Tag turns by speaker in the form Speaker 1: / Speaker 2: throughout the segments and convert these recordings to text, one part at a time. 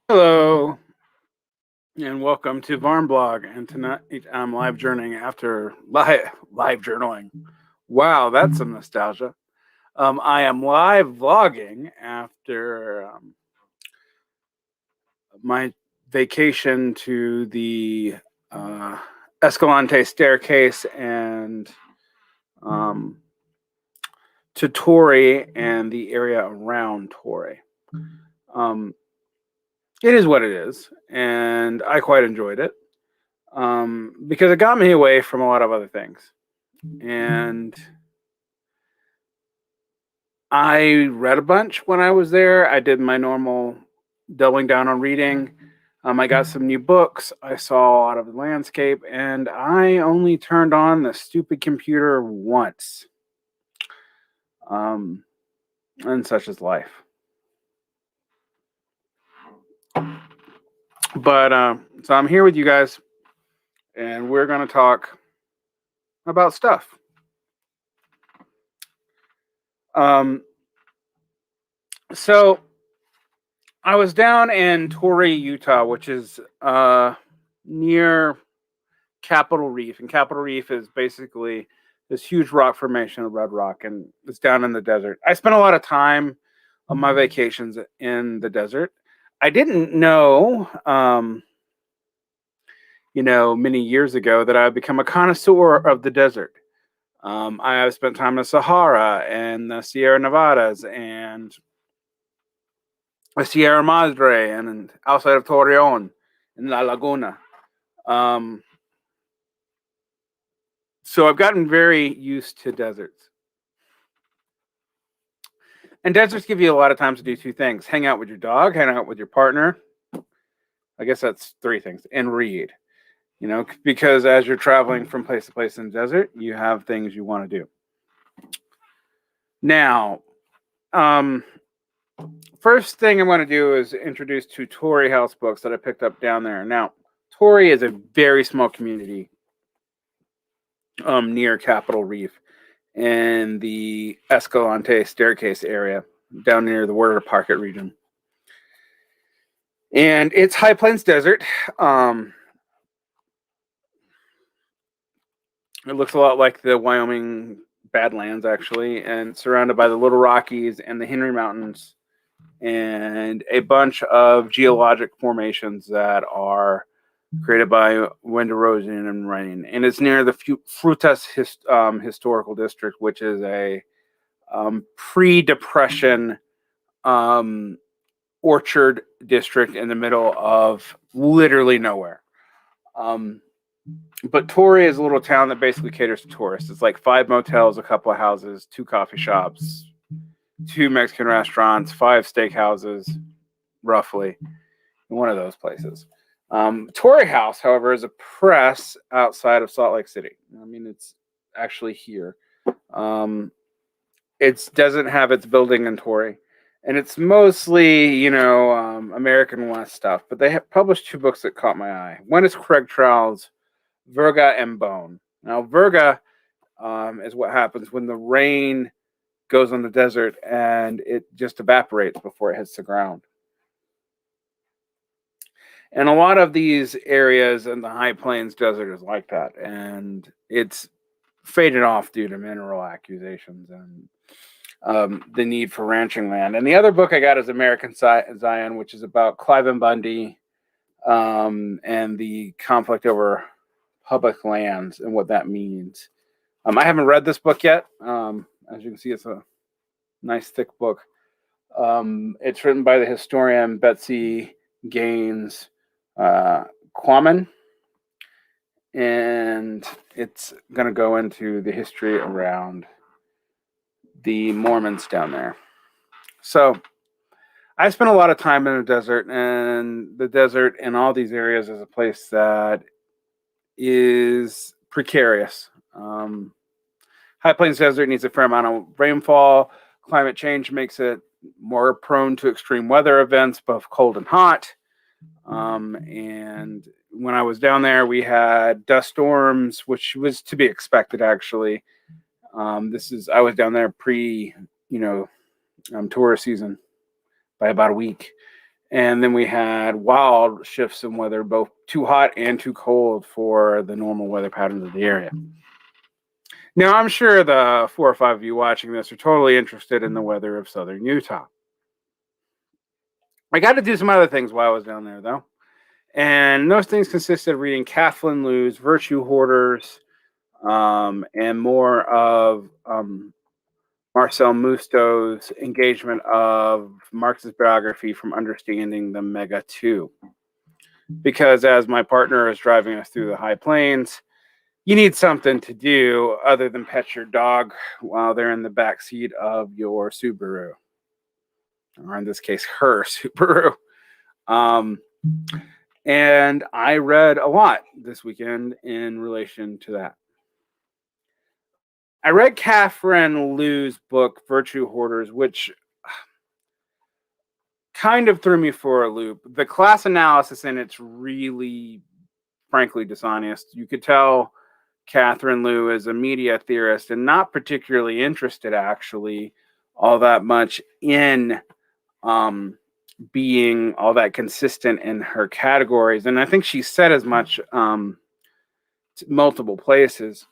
Speaker 1: Hello, and welcome to Varn Blog. And tonight I'm live journaling after live journaling. Wow, that's some nostalgia. I am live vlogging after my vacation to the Escalante staircase and um, to Torrey and the area around Torrey. It is what it is, and I quite enjoyed it. Because it got me away from a lot of other things. And I read a bunch when I was there. I did my normal doubling down on reading. I got some new books. I saw a lot of the landscape, and I only turned on the stupid computer once. And such is life. But so I'm here with you guys, and we're going to talk about stuff. So I was down in Torrey, Utah, which is near Capitol Reef, and Capitol Reef is basically this huge rock formation of red rock, and it's down in the desert. I spent a lot of time on my vacations in the desert. I didn't know, many years ago that I would become a connoisseur of the desert. I have spent time in the Sahara and the Sierra Nevadas and the Sierra Madre and outside of Torreon in La Laguna. So I've gotten very used to deserts. And deserts give you a lot of times to do two things: hang out with your dog, hang out with your partner. I guess that's three things, and read. Because as you're traveling from place to place in the desert, you have things you want to do. Now, first thing I'm going to do is introduce two Torrey House books that I picked up down there. Now, Torrey is a very small community near Capitol Reef in the Escalante staircase area down near the Water Pocket region. And it's high plains desert. It looks a lot like the Wyoming Badlands, actually, and surrounded by the Little Rockies and the Henry Mountains and a bunch of geologic formations that are created by wind erosion and rain. And it's near the Frutas Historical District, which is a pre-Depression orchard district in the middle of literally nowhere. But Torrey is a little town that basically caters to tourists. It's like 5 motels, a couple of houses, 2 coffee shops, 2 Mexican restaurants, 5 steakhouses, roughly, in one of those places. Torrey House, however, is a press outside of Salt Lake City. I mean, it's actually here. It doesn't have its building in Torrey, and it's mostly, American West stuff. But they have published 2 books that caught my eye. One is Craig Trowell's Virga and Bone. Now, Virga is what happens when the rain goes on the desert and it just evaporates before it hits the ground. And a lot of these areas in the High Plains desert is like that. And it's faded off due to mineral accusations and the need for ranching land. And the other book I got is American Zion, which is about Clive and Bundy and the conflict over public lands and what that means. I haven't read this book yet. As you can see, it's a nice thick book. It's written by the historian Betsy Gaines Quammen, and it's going to go into the history around the Mormons down there. So I spent a lot of time in the desert, and the desert in all these areas is a place that is precarious. High Plains Desert needs a fair amount of rainfall. Climate change makes it more prone to extreme weather events, both cold and hot. And when I was down there, we had dust storms, which was to be expected, actually. I was down there tourist season by about a week. And then we had wild shifts in weather, both too hot and too cold for the normal weather patterns of the area. Now, I'm sure the 4 or 5 of you watching this are totally interested in the weather of southern Utah. I got to do some other things while I was down there, though. And those things consisted of reading Catherine Liu's Virtue Hoarders, and more of Marcel Mousteau's engagement of Marxist biography from understanding the Mega 2. Because as my partner is driving us through the high plains, you need something to do other than pet your dog while they're in the back seat of your Subaru, or in this case, her Subaru. And I read a lot this weekend in relation to that. I read Catherine Liu's book, Virtue Hoarders, which kind of threw me for a loop. The class analysis in it's really, frankly, dishonest. You could tell Catherine Liu is a media theorist and not particularly interested, actually, all that much in being all that consistent in her categories. And I think she said as much multiple places.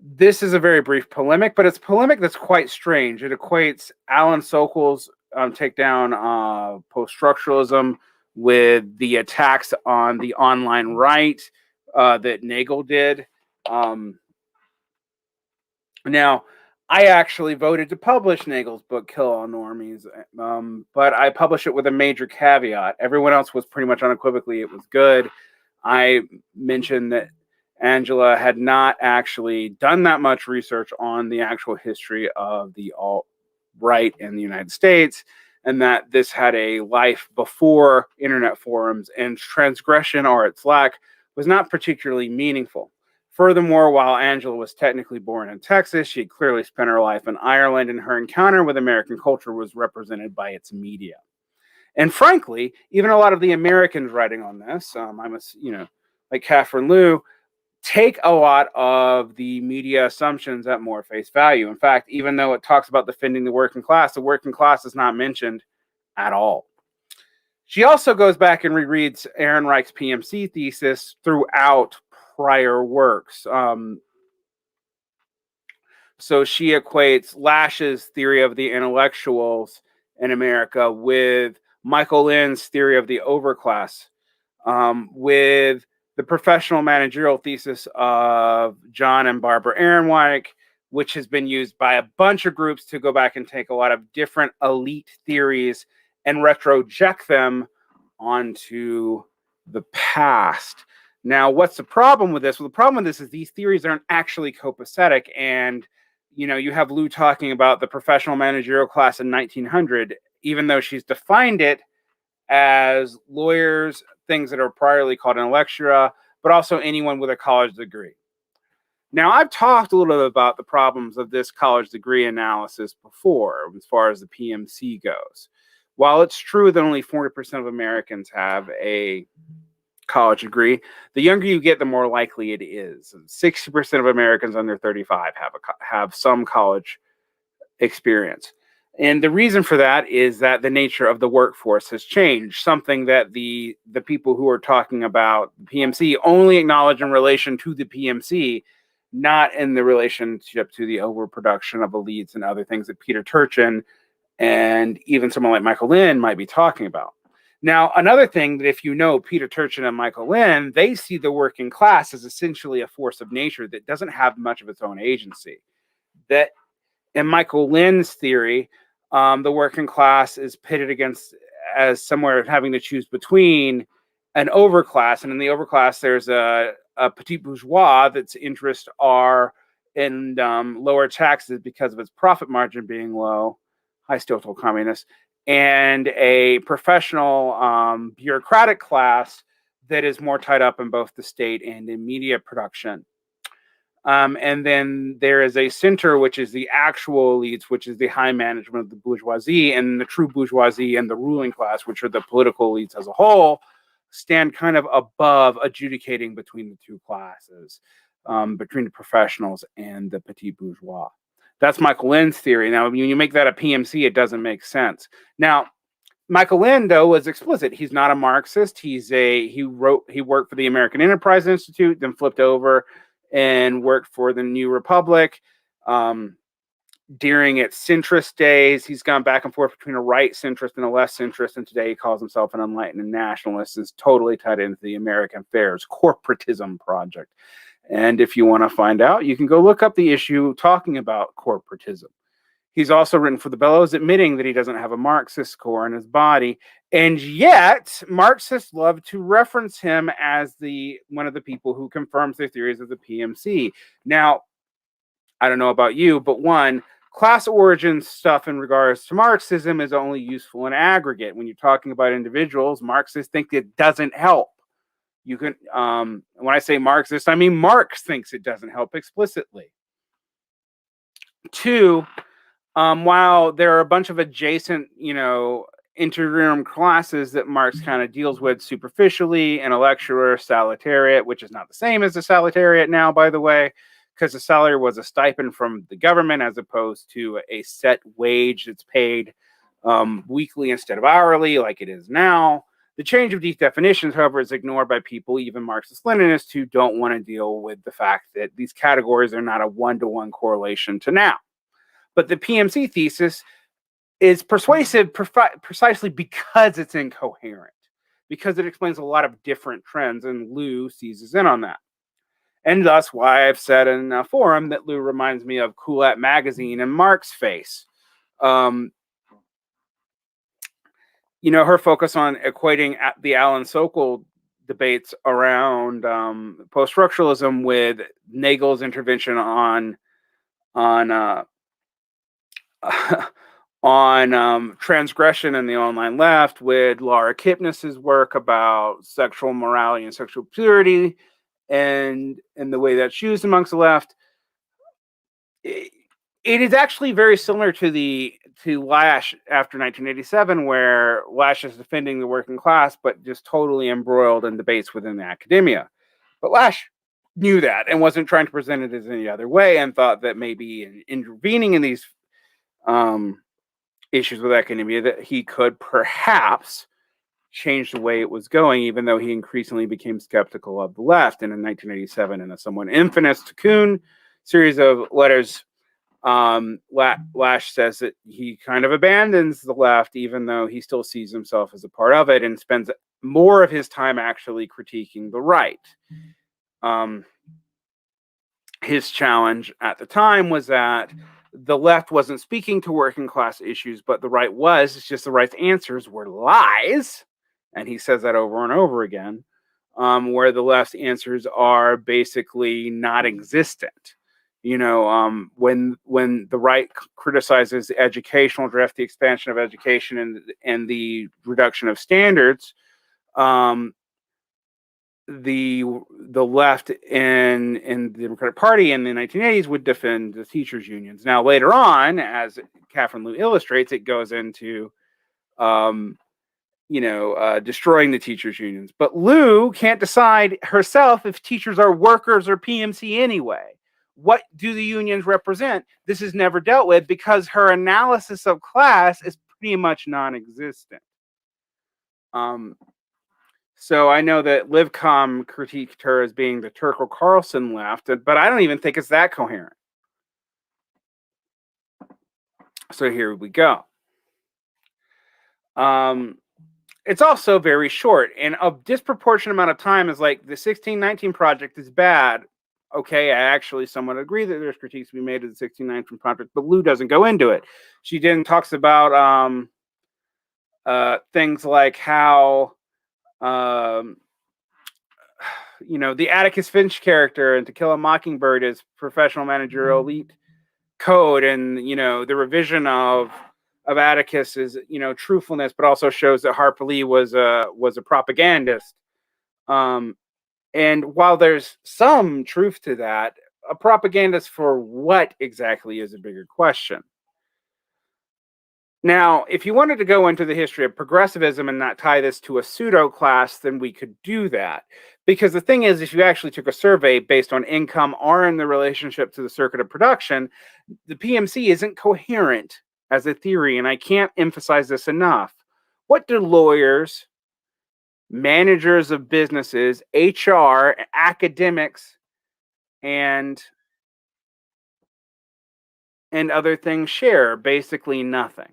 Speaker 1: This is a very brief polemic, but it's polemic that's quite strange. It equates Alan Sokol's takedown post-structuralism with the attacks on the online right that Nagel did. Now, I actually voted to publish Nagel's book, Kill All Normies, but I published it with a major caveat. Everyone else was pretty much unequivocally it was good. I mentioned that Angela had not actually done that much research on the actual history of the alt-right in the United States, and that this had a life before internet forums, and transgression or its lack was not particularly meaningful. Furthermore, while Angela was technically born in Texas, she had clearly spent her life in Ireland, and her encounter with American culture was represented by its media. And frankly, even a lot of the Americans writing on this, like Catherine Liu, take a lot of the media assumptions at more face value. In fact, even though it talks about defending the working class is not mentioned at all. She also goes back and rereads Aaron Reich's PMC thesis throughout prior works. So she equates Lash's theory of the intellectuals in America with Michael Lynn's theory of the overclass, with the professional managerial thesis of John and Barbara Ehrenreich, which has been used by a bunch of groups to go back and take a lot of different elite theories and retroject them onto the past. Now, what's the problem with this? Well, the problem with this is these theories aren't actually copacetic. And, you have Liu talking about the professional managerial class in 1900, even though she's defined it as lawyers, things that are priorly called intellectua, but also anyone with a college degree. Now, I've talked a little bit about the problems of this college degree analysis before, as far as the PMC goes. While it's true that only 40% of Americans have a college degree, the younger you get, the more likely it is. 60% of Americans under 35 have some college experience. And the reason for that is that the nature of the workforce has changed, something that the people who are talking about PMC only acknowledge in relation to the PMC, not in the relationship to the overproduction of elites and other things that Peter Turchin and even someone like Michael Lynn might be talking about. Now, another thing that if you know Peter Turchin and Michael Lynn, they see the working class as essentially a force of nature that doesn't have much of its own agency. That in Michael Lynn's theory, the working class is pitted against as somewhere having to choose between an overclass, and in the overclass there's a petit bourgeois that's interests are in lower taxes because of its profit margin being low. I still told communists. And a professional bureaucratic class that is more tied up in both the state and in media production. And then there is a center, which is the actual elites, which is the high management of the bourgeoisie, and the true bourgeoisie and the ruling class, which are the political elites as a whole, stand kind of above adjudicating between the two classes, between the professionals and the petit bourgeois. That's Michael Lynn's theory. Now, when you make that a PMC, it doesn't make sense. Now, Michael Lando was explicit. He's not a Marxist. He worked for the American Enterprise Institute, then flipped over and worked for the New Republic. During its centrist days, he's gone back and forth between a right centrist and a left centrist, and today he calls himself an enlightened nationalist. Is totally tied into the American Affairs corporatism project. And if you want to find out, you can go look up the issue talking about corporatism. He's also written for the Bellows, admitting that he doesn't have a Marxist core in his body, and yet Marxists love to reference him as one of the people who confirms their theories of the PMC. Now, I don't know about you, but class origin stuff in regards to Marxism is only useful in aggregate. When you're talking about individuals, Marxists think it doesn't help. You can, when I say Marxist, I mean Marx thinks it doesn't help explicitly. Two, while there are a bunch of adjacent, interim classes that Marx kind of deals with superficially, intellectual salariat, which is not the same as the salariat now, by the way, because the salary was a stipend from the government as opposed to a set wage that's paid weekly instead of hourly like it is now. The change of these definitions, however, is ignored by people, even Marxist-Leninists, who don't want to deal with the fact that these categories are not a one-to-one correlation to now. But the PMC thesis is persuasive precisely because it's incoherent, because it explains a lot of different trends, and Liu seizes in on that. And thus why I've said in a forum that Liu reminds me of Coolette magazine and Marx face. Her focus on equating the Alan Sokal debates around post-structuralism with Nagel's intervention on transgression in the online left, with Laura Kipnis's work about sexual morality and sexual purity, and the way that's used amongst the left. It is actually very similar to Lasch after 1987, where Lasch is defending the working class, but just totally embroiled in debates within the academia. But Lasch knew that and wasn't trying to present it as any other way, and thought that maybe intervening in these issues with academia, that he could perhaps change the way it was going, even though he increasingly became skeptical of the left. And in 1987, in a somewhat infamous Tikkun series of letters, Lasch says that he kind of abandons the left, even though he still sees himself as a part of it, and spends more of his time actually critiquing the right. His challenge at the time was that the left wasn't speaking to working class issues, but the right was. It's just the right's answers were lies. And he says that over and over again, where the left's answers are basically not existent. When the right criticizes the educational drift, the expansion of education, and the reduction of standards, the left in the Democratic Party in the 1980s would defend the teachers' unions. Now, later on, as Catherine Liu illustrates, it goes into destroying the teachers' unions. But Liu can't decide herself if teachers are workers or PMC anyway. What do the unions represent? This is never dealt with because her analysis of class is pretty much non-existent. So I know that LivCom critiqued her as being the Turkel Carlson left, but I don't even think it's that coherent. So here we go. It's also very short, and a disproportionate amount of time is like the 1619 project is bad. Okay, I actually somewhat agree that there's critiques to be made of the 1619 project, but Liu doesn't go into it. She then talks about things like how the Atticus Finch character in To Kill a Mockingbird is professional managerial elite code, and the revision of Atticus is truthfulness, but also shows that Harper Lee was a propagandist. And while there's some truth to that, a propagandist for what exactly is a bigger question. Now, if you wanted to go into the history of progressivism and not tie this to a pseudo class, then we could do that. Because the thing is, if you actually took a survey based on income or in the relationship to the circuit of production, the PMC isn't coherent as a theory, and I can't emphasize this enough. What do lawyers, managers of businesses, HR, academics, and other things share? Basically nothing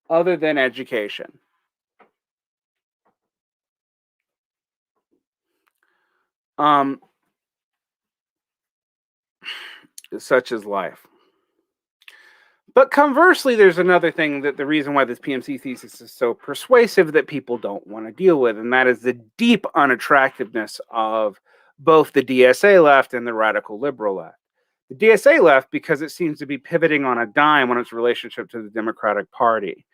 Speaker 1: other than education. Such is life. But conversely, there's another thing, that the reason why this PMC thesis is so persuasive that people don't want to deal with, and that is the deep unattractiveness of both the DSA left and the radical liberal left. The DSA left because it seems to be pivoting on a dime on its relationship to the Democratic Party.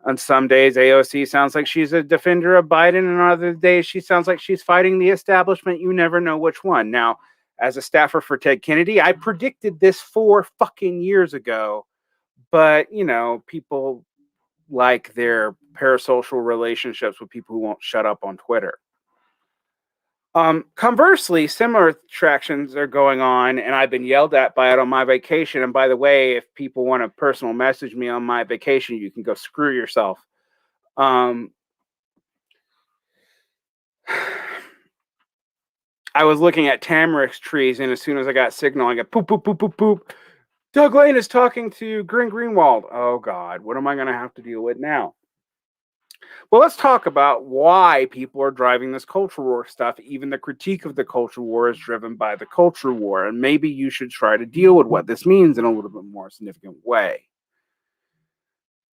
Speaker 1: On some days, AOC sounds like she's a defender of Biden, and on other days, she sounds like she's fighting the establishment. You never know which one. Now, as a staffer for Ted Kennedy, I predicted this 4 fucking years ago. But, you know, people like their parasocial relationships with people who won't shut up on Twitter. Conversely, similar attractions are going on, and I've been yelled at by it on my vacation. And by the way, if people want to personal message me on my vacation, you can go screw yourself. I was looking at tamarisk trees, and as soon as I got signal, I got poop, poop, poop, poop, poop. Doug Lane is talking to Glenn Greenwald. Oh, God, what am I going to have to deal with now? Well, let's talk about why people are driving this culture war stuff. Even the critique of the culture war is driven by the culture war, and maybe you should try to deal with what this means in a little bit more significant way.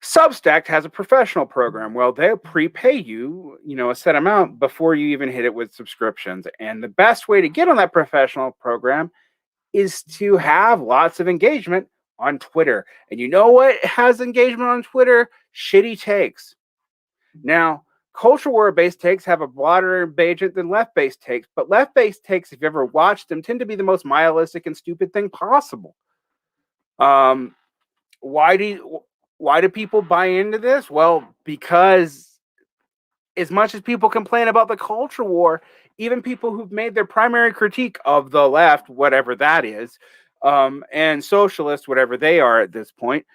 Speaker 1: Substack has a professional program. Well, they'll prepay you, a set amount before you even hit it with subscriptions. And the best way to get on that professional program is to have lots of engagement on Twitter. And you know what has engagement on Twitter? Shitty takes. Now, culture war-based takes have a broader engagement than left-based takes, but left-based takes, if you ever watched them, tend to be the most nihilistic and stupid thing possible. Why do people buy into this? Well, because as much as people complain about the culture war, even people who've made their primary critique of the left, whatever that is, and socialists, whatever they are at this point,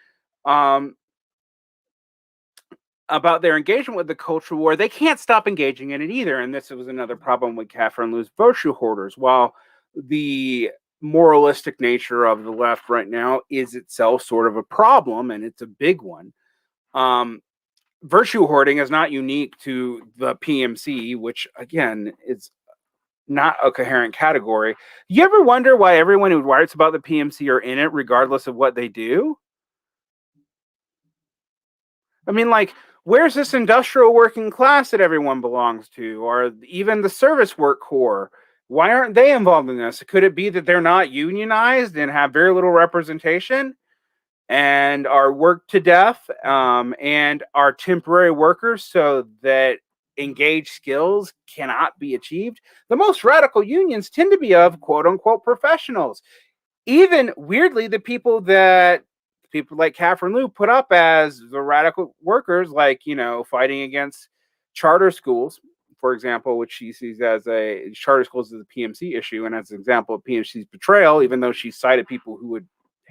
Speaker 1: about their engagement with the culture war, they can't stop engaging in it either. And this was another problem with Catherine Liu's virtue hoarders. While the moralistic nature of the left right now is itself sort of a problem, and it's a big one, virtue hoarding is not unique to the PMC, which again is not a coherent category. You ever wonder why everyone who writes about the PMC are in it regardless of what they do? I mean, like, where's this industrial working class that everyone belongs to, or even the service work corps? Why aren't they involved in this? Could it be that they're not unionized and have very little representation and are worked to death and are temporary workers so that engaged skills cannot be achieved? The most radical unions tend to be of quote unquote professionals. Even weirdly, the people like Catherine Liu put up as the radical workers, like, fighting against charter schools, for example, which she sees as charter schools as a PMC issue, and as an example of PMC's betrayal, even though she cited people who would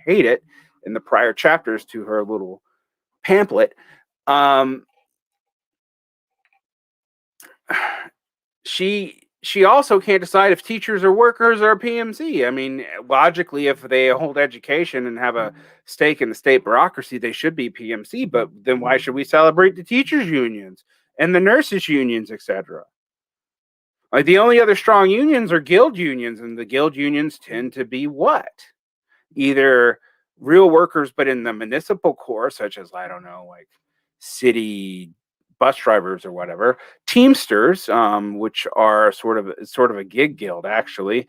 Speaker 1: hate it in the prior chapters to her little pamphlet. She also can't decide if teachers are workers or PMC. I mean, logically, if they hold education and have a stake in the state bureaucracy, they should be PMC. But then why should we celebrate the teachers' unions and the nurses' unions, etc.? Like, the only other strong unions are guild unions, and the guild unions tend to be what? Either real workers, but in the municipal core, such as, I don't know, like city bus drivers or whatever, Teamsters, which are sort of a gig guild actually,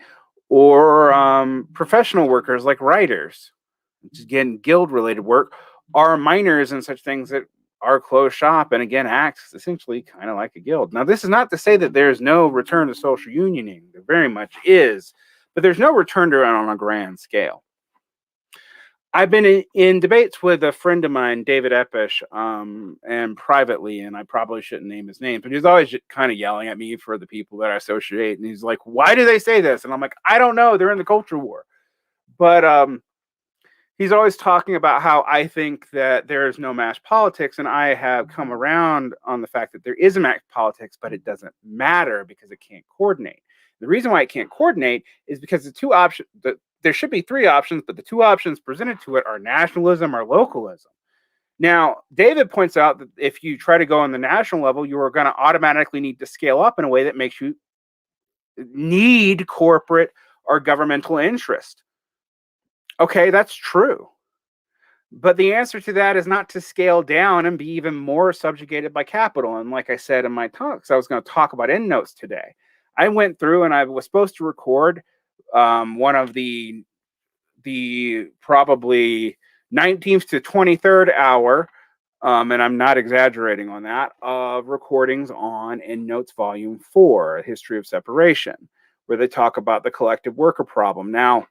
Speaker 1: or professional workers like writers, which is again guild related work, are miners and such things that are closed shop and again acts essentially kind of like a guild. Now, this is not to say that there's no return to social unioning. There very much is, but there's no return to it on a grand scale. I've been in debates with a friend of mine, David Epish, and privately, and I probably shouldn't name his name, but he's always kind of yelling at me for the people that I associate. And he's like, why do they say this? And I'm like, I don't know. They're in the culture war. But he's always talking about how I think that there is no mass politics, and I have come around on the fact that there is a mass politics, but it doesn't matter because it can't coordinate. The reason why it can't coordinate is because the two options, there should be three options, but the two options presented to it are nationalism or localism. Now, David points out that if you try to go on the national level, you are going to automatically need to scale up in a way that makes you need corporate or governmental interest. Okay, that's true. But the answer to that is not to scale down and be even more subjugated by capital. And like I said in my talks, I was going to talk about Endnotes today. I went through and I was supposed to record one of the probably 19th to 23rd hour, and I'm not exaggerating on that, of recordings on Endnotes Volume 4, A History of Separation, where they talk about the collective worker problem. Now,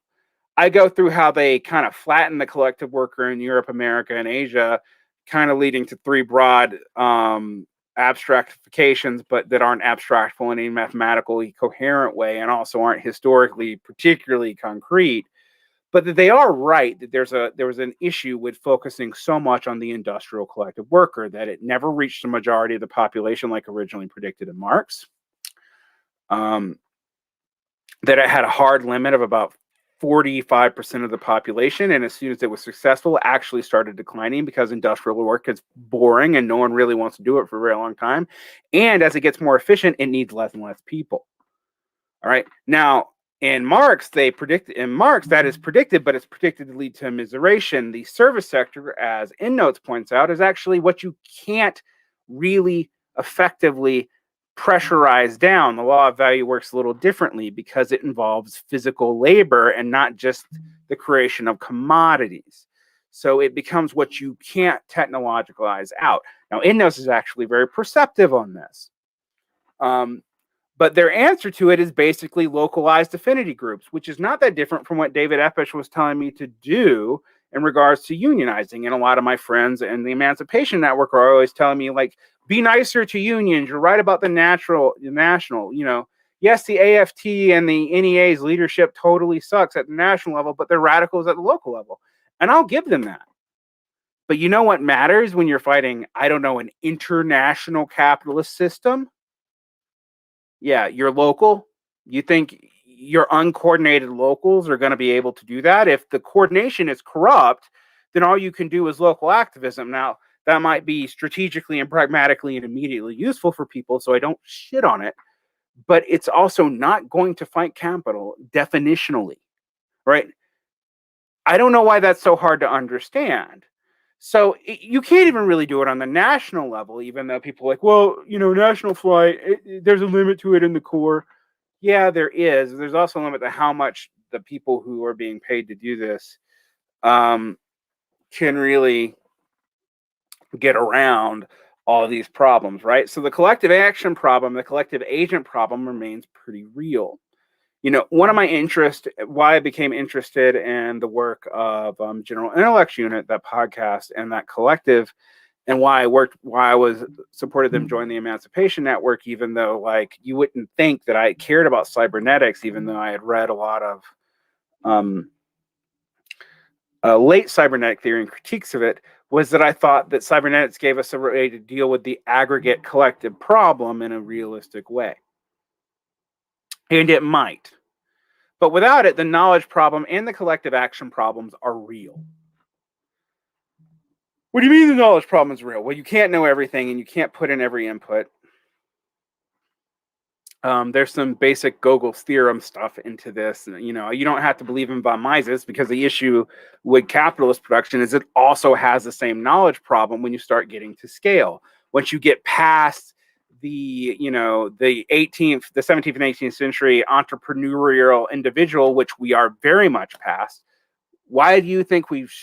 Speaker 1: I go through how they kind of flatten the collective worker in Europe, America, and Asia, kind of leading to three broad abstractifications, but that aren't abstractful in a mathematically coherent way, and also aren't historically particularly concrete. But that they are right that there was an issue with focusing so much on the industrial collective worker that it never reached the majority of the population like originally predicted in Marx. That it had a hard limit of about 45% of the population, and as soon as it was successful, it actually started declining because industrial work is boring and no one really wants to do it for a very long time. And as it gets more efficient, it needs less and less people. All right. Now, in Marx, that is predicted, but it's predicted to lead to immiseration. The service sector, as Endnotes points out, is actually what you can't really effectively pressurize down. The law of value works a little differently because it involves physical labor and not just the creation of commodities. So it becomes what you can't technologicalize out. Now, Endnotes is actually very perceptive on this. But their answer to it is basically localized affinity groups, which is not that different from what David Eppish was telling me to do in regards to unionizing. And a lot of my friends in the Emancipation Network are always telling me, like, be nicer to unions. You're right about the national, you know. Yes, the AFT and the NEA's leadership totally sucks at the national level, but they're radicals at the local level. And I'll give them that. But you know what matters when you're fighting, I don't know, an international capitalist system? Yeah, you're local. You think your uncoordinated locals are going to be able to do that? If the coordination is corrupt, then all you can do is local activism. Now, that might be strategically and pragmatically and immediately useful for people, so I don't shit on it. But it's also not going to fight capital definitionally, right? I don't know why that's so hard to understand. So you can't even really do it on the national level, even though people are like, well, you know, national flight, there's a limit to it in the core. Yeah, there is. There's also a limit to how much the people who are being paid to do this can really get around all these problems, right? So the collective action problem, the collective agent problem remains pretty real. You know, one of my interests, why I became interested in the work of General Intellects Unit, that podcast and that collective, and why I was supported them join the Emancipation Network, even though, like, you wouldn't think that I cared about cybernetics, even though I had read a lot of late cybernetic theory and critiques of it, was that I thought that cybernetics gave us a way to deal with the aggregate collective problem in a realistic way. And it might. But without it, the knowledge problem and the collective action problems are real. What do you mean the knowledge problem is real? Well, you can't know everything and you can't put in every input. There's some basic Gödel's theorem stuff into this. You know, you don't have to believe in von Mises, because the issue with capitalist production is it also has the same knowledge problem when you start getting to scale. Once you get past the 17th and 18th century entrepreneurial individual, which we are very much past, why do you think we've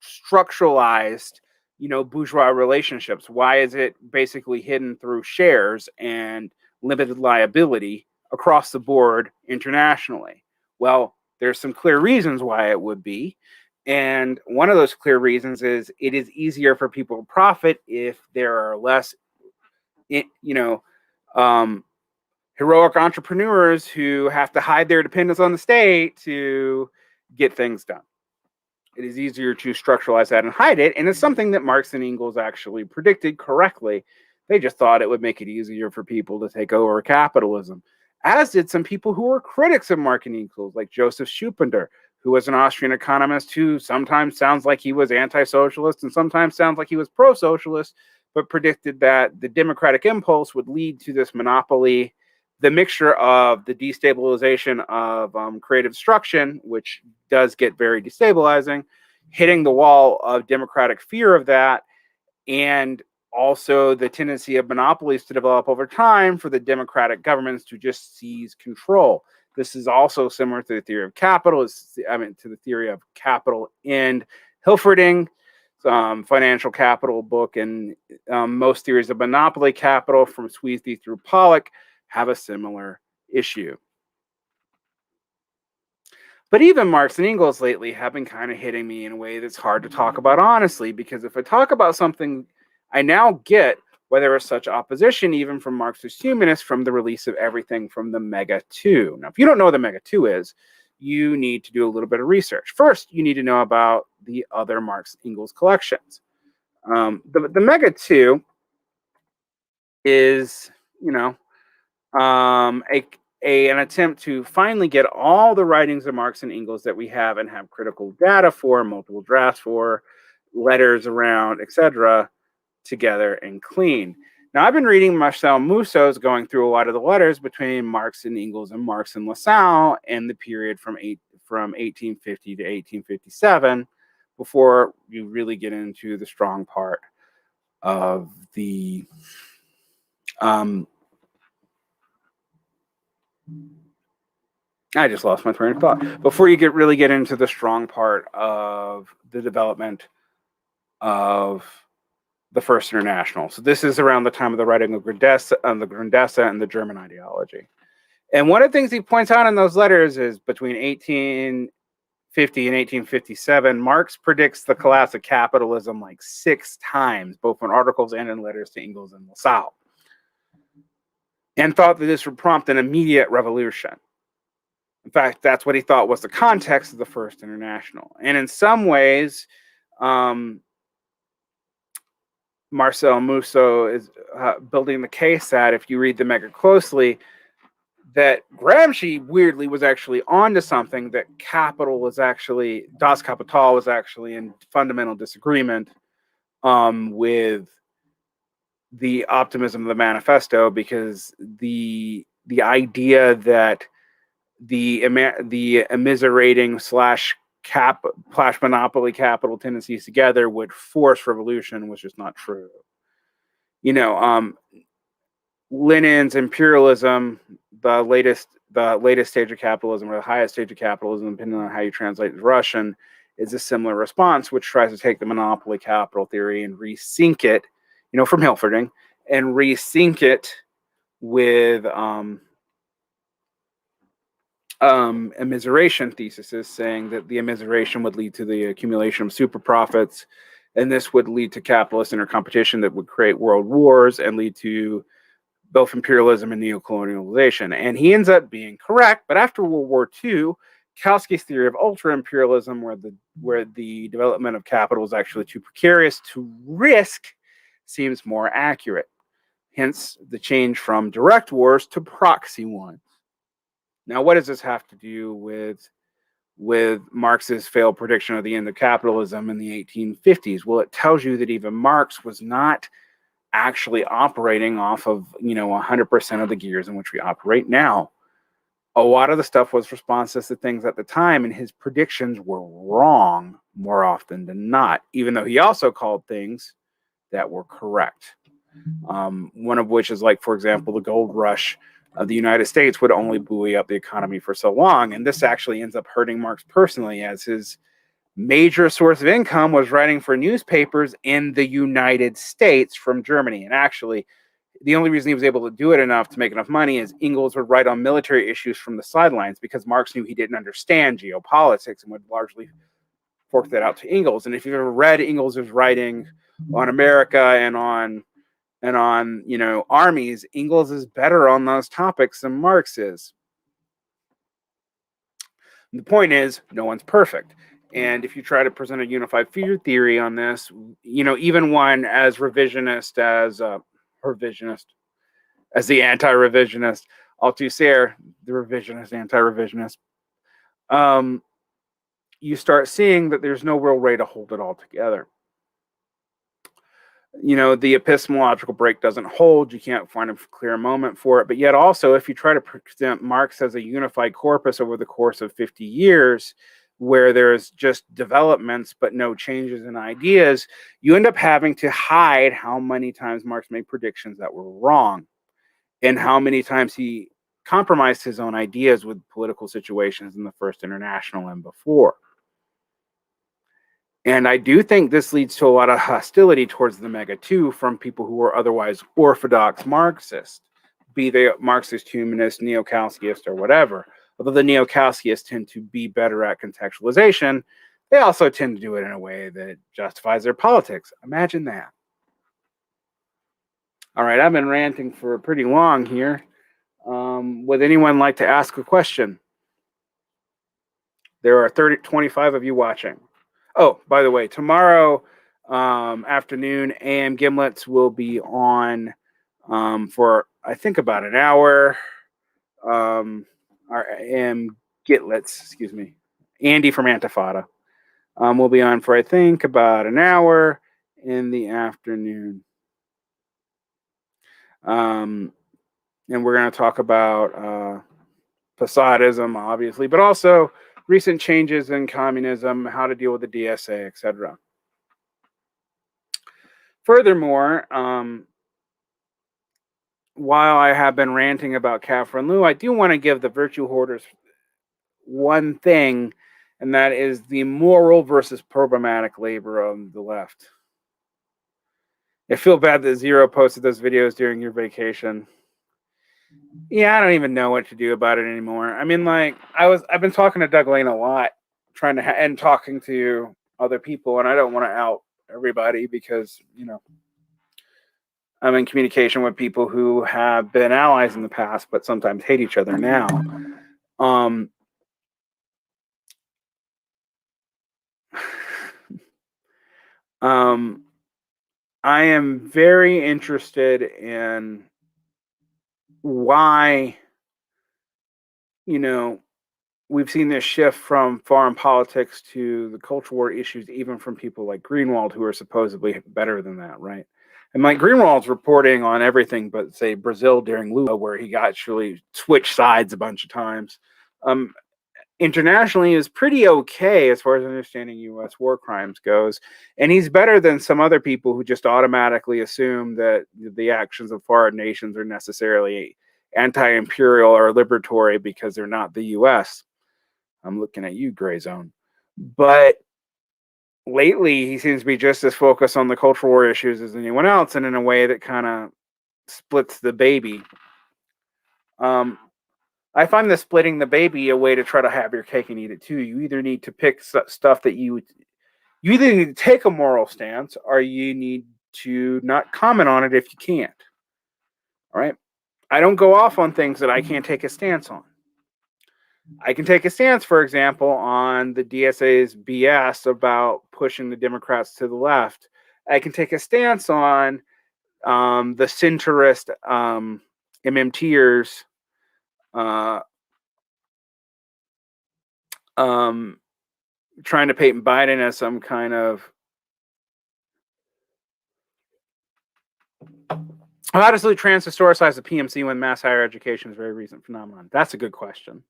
Speaker 1: structuralized, bourgeois relationships? Why is it basically hidden through shares and limited liability across the board internationally? Well, there's some clear reasons why it would be. And one of those clear reasons is it is easier for people to profit if there are less, heroic entrepreneurs who have to hide their dependence on the state to get things done. It is easier to structuralize that and hide it, and it's something that Marx and Engels actually predicted correctly. They just thought it would make it easier for people to take over capitalism, as did some people who were critics of Marx and Engels, like Joseph Schupender, who was an Austrian economist who sometimes sounds like he was anti-socialist and sometimes sounds like he was pro-socialist, but predicted that the democratic impulse would lead to this monopoly, the mixture of the destabilization of creative destruction, which does get very destabilizing, hitting the wall of democratic fear of that, and also the tendency of monopolies to develop over time for the democratic governments to just seize control. This is also similar to the theory of capital, to the theory of capital in Hilferding, financial capital book, and most theories of monopoly capital from Sweezy through Pollock have a similar issue. But even Marx and Engels lately have been kind of hitting me in a way that's hard to talk about honestly, because if I talk about something, I now get why there is such opposition, even from Marxist humanists, from the release of everything from the Mega 2. Now, if you don't know what the Mega 2 is, you need to do a little bit of research. First, you need to know about the other Marx Engels collections. The Mega 2 is, an attempt to finally get all the writings of Marx and Engels that we have and have critical data for, multiple drafts for, letters around, etc., together and clean. Now, I've been reading Marcel Mousseau's going through a lot of the letters between Marx and Engels and Marx and Lassalle in the period from 1850 to 1857, before you really get into the strong part of the I just lost my train of thought. Before you really get into the strong part of the development of the First International. So this is around the time of the writing of the Grundrisse and the German ideology. And one of the things he points out in those letters is between 1850 and 1857, Marx predicts the collapse of capitalism like 6 times, both in articles and in letters to Engels and Lassalle, and thought that this would prompt an immediate revolution. In fact, that's what he thought was the context of the First International. And in some ways, Marcel Mousseau is building the case that if you read the Mega closely, that Gramsci weirdly was actually onto something, that capital was actually, Das Kapital was actually in fundamental disagreement with the optimism of the manifesto, because the idea that the immiserating slash monopoly capital tendencies together would force revolution was just not true. Lenin's imperialism, the latest stage of capitalism, or the highest stage of capitalism, depending on how you translate it to Russian, is a similar response, which tries to take the monopoly capital theory and resync it, from Hilferding, and resync it with immiseration theses, saying that the immiseration would lead to the accumulation of super profits, and this would lead to capitalist intercompetition that would create world wars and lead to both imperialism and neocolonialization. And he ends up being correct, but after World War II, Kautsky's theory of ultra-imperialism, where the development of capital is actually too precarious to risk, seems more accurate. Hence the change from direct wars to proxy ones. Now, what does this have to do with Marx's failed prediction of the end of capitalism in the 1850s? Well, it tells you that even Marx was not actually operating off of 100% of the gears in which we operate now. A lot of the stuff was responses to things at the time, and his predictions were wrong more often than not, even though he also called things that were correct. One of which is, like, for example, the gold rush of the United States would only buoy up the economy for so long, and this actually ends up hurting Marx personally, as his major source of income was writing for newspapers in the United States from Germany. And actually, the only reason he was able to do it enough to make enough money is Engels would write on military issues from the sidelines, because Marx knew he didn't understand geopolitics and would largely fork that out to Engels. And if you've ever read Engels' writing on America and on armies, Engels is better on those topics than Marx is. The point is, no one's perfect. And if you try to present a unified field theory on this, even one as revisionist as the anti-revisionist, Althusser, the revisionist, anti-revisionist, you start seeing that there's no real way to hold it all together. The epistemological break doesn't hold. You can't find a clear moment for it. But yet also, if you try to present Marx as a unified corpus over the course of 50 years, where there's just developments but no changes in ideas, you end up having to hide how many times Marx made predictions that were wrong and how many times he compromised his own ideas with political situations in the First International and before. And I do think this leads to a lot of hostility towards the Mega 2 from people who are otherwise orthodox Marxists, be they Marxist, humanist, neo-Kautskyist, or whatever. Although the neo-Kauskyists tend to be better at contextualization, they also tend to do it in a way that justifies their politics. Imagine that. All right, I've been ranting for pretty long here. Would anyone like to ask a question? There are 25 of you watching. Oh, by the way, tomorrow afternoon, AM Gimlets will be on for, I think, about an hour. Our AM Gitlets, excuse me, Andy from Antifada will be on for, I think, about an hour in the afternoon. And we're going to talk about Posadism, obviously, but also recent changes in communism, how to deal with the DSA, etc. Furthermore, while I have been ranting about Catherine Liu, I do want to give the virtue hoarders one thing, and that is the moral versus programmatic labor of the left. I feel bad that Zero posted those videos during your vacation. Yeah, I don't even know what to do about it anymore. I mean, like, I've been talking to Doug Lane a lot, trying to and talking to other people, and I don't want to out everybody because, I'm in communication with people who have been allies in the past, but sometimes hate each other now. I am very interested in why, we've seen this shift from foreign politics to the culture war issues, even from people like Greenwald, who are supposedly better than that, right? And like Greenwald's reporting on everything but, say, Brazil during Lula, where he got actually switched sides a bunch of times. Internationally is pretty okay as far as understanding U.S. war crimes goes. And he's better than some other people who just automatically assume that the actions of foreign nations are necessarily anti-imperial or liberatory because they're not the U.S. I'm looking at you, Gray Zone. But lately, he seems to be just as focused on the cultural war issues as anyone else, and in a way that kind of splits the baby. I find the splitting the baby a way to try to have your cake and eat it too. You either need to pick stuff that you either need to take a moral stance, or you need to not comment on it if you can't. All right? I don't go off on things that I can't take a stance on. I can take a stance, for example, on the DSA's BS about pushing the Democrats to the left. I can take a stance on the centrist MMTers trying to paint Biden as some kind of... How does it trans-historicize the PMC when mass higher education is a very recent phenomenon? That's a good question.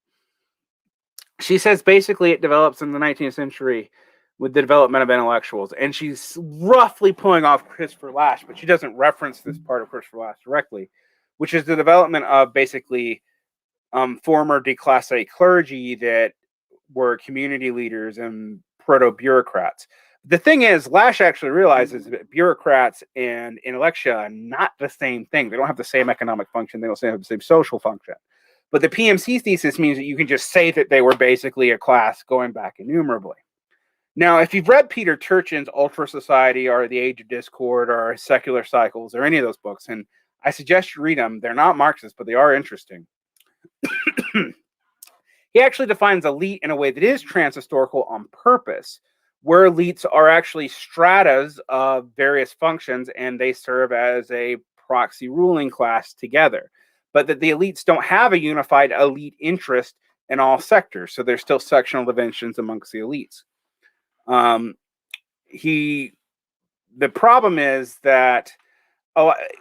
Speaker 1: She says basically it develops in the 19th century with the development of intellectuals. And she's roughly pulling off Christopher Lasch, but she doesn't reference this part of Christopher Lasch directly, which is the development of basically former declasse clergy that were community leaders and proto-bureaucrats. The thing is, Lasch actually realizes that bureaucrats and intellectia are not the same thing. They don't have the same economic function. They don't have the same social function. But the PMC thesis means that you can just say that they were basically a class going back innumerably. Now, if you've read Peter Turchin's Ultra Society or The Age of Discord or Secular Cycles or any of those books, and I suggest you read them. They're not Marxist, but they are interesting. he actually defines elite in a way that is transhistorical on purpose, where elites are actually stratas of various functions and they serve as a proxy ruling class together. But that the elites don't have a unified elite interest in all sectors. So there's still sectional divisions amongst the elites. The problem is that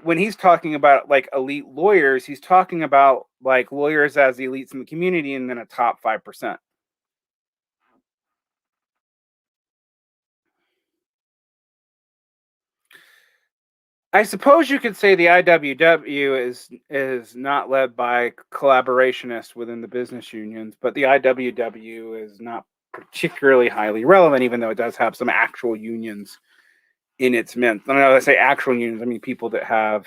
Speaker 1: when he's talking about like elite lawyers, he's talking about like lawyers as the elites in the community and then a top 5%. I suppose you could say the IWW is not led by collaborationists within the business unions, but the IWW is not particularly highly relevant, even though it does have some actual unions in its midst. I know I say actual unions, I mean people that have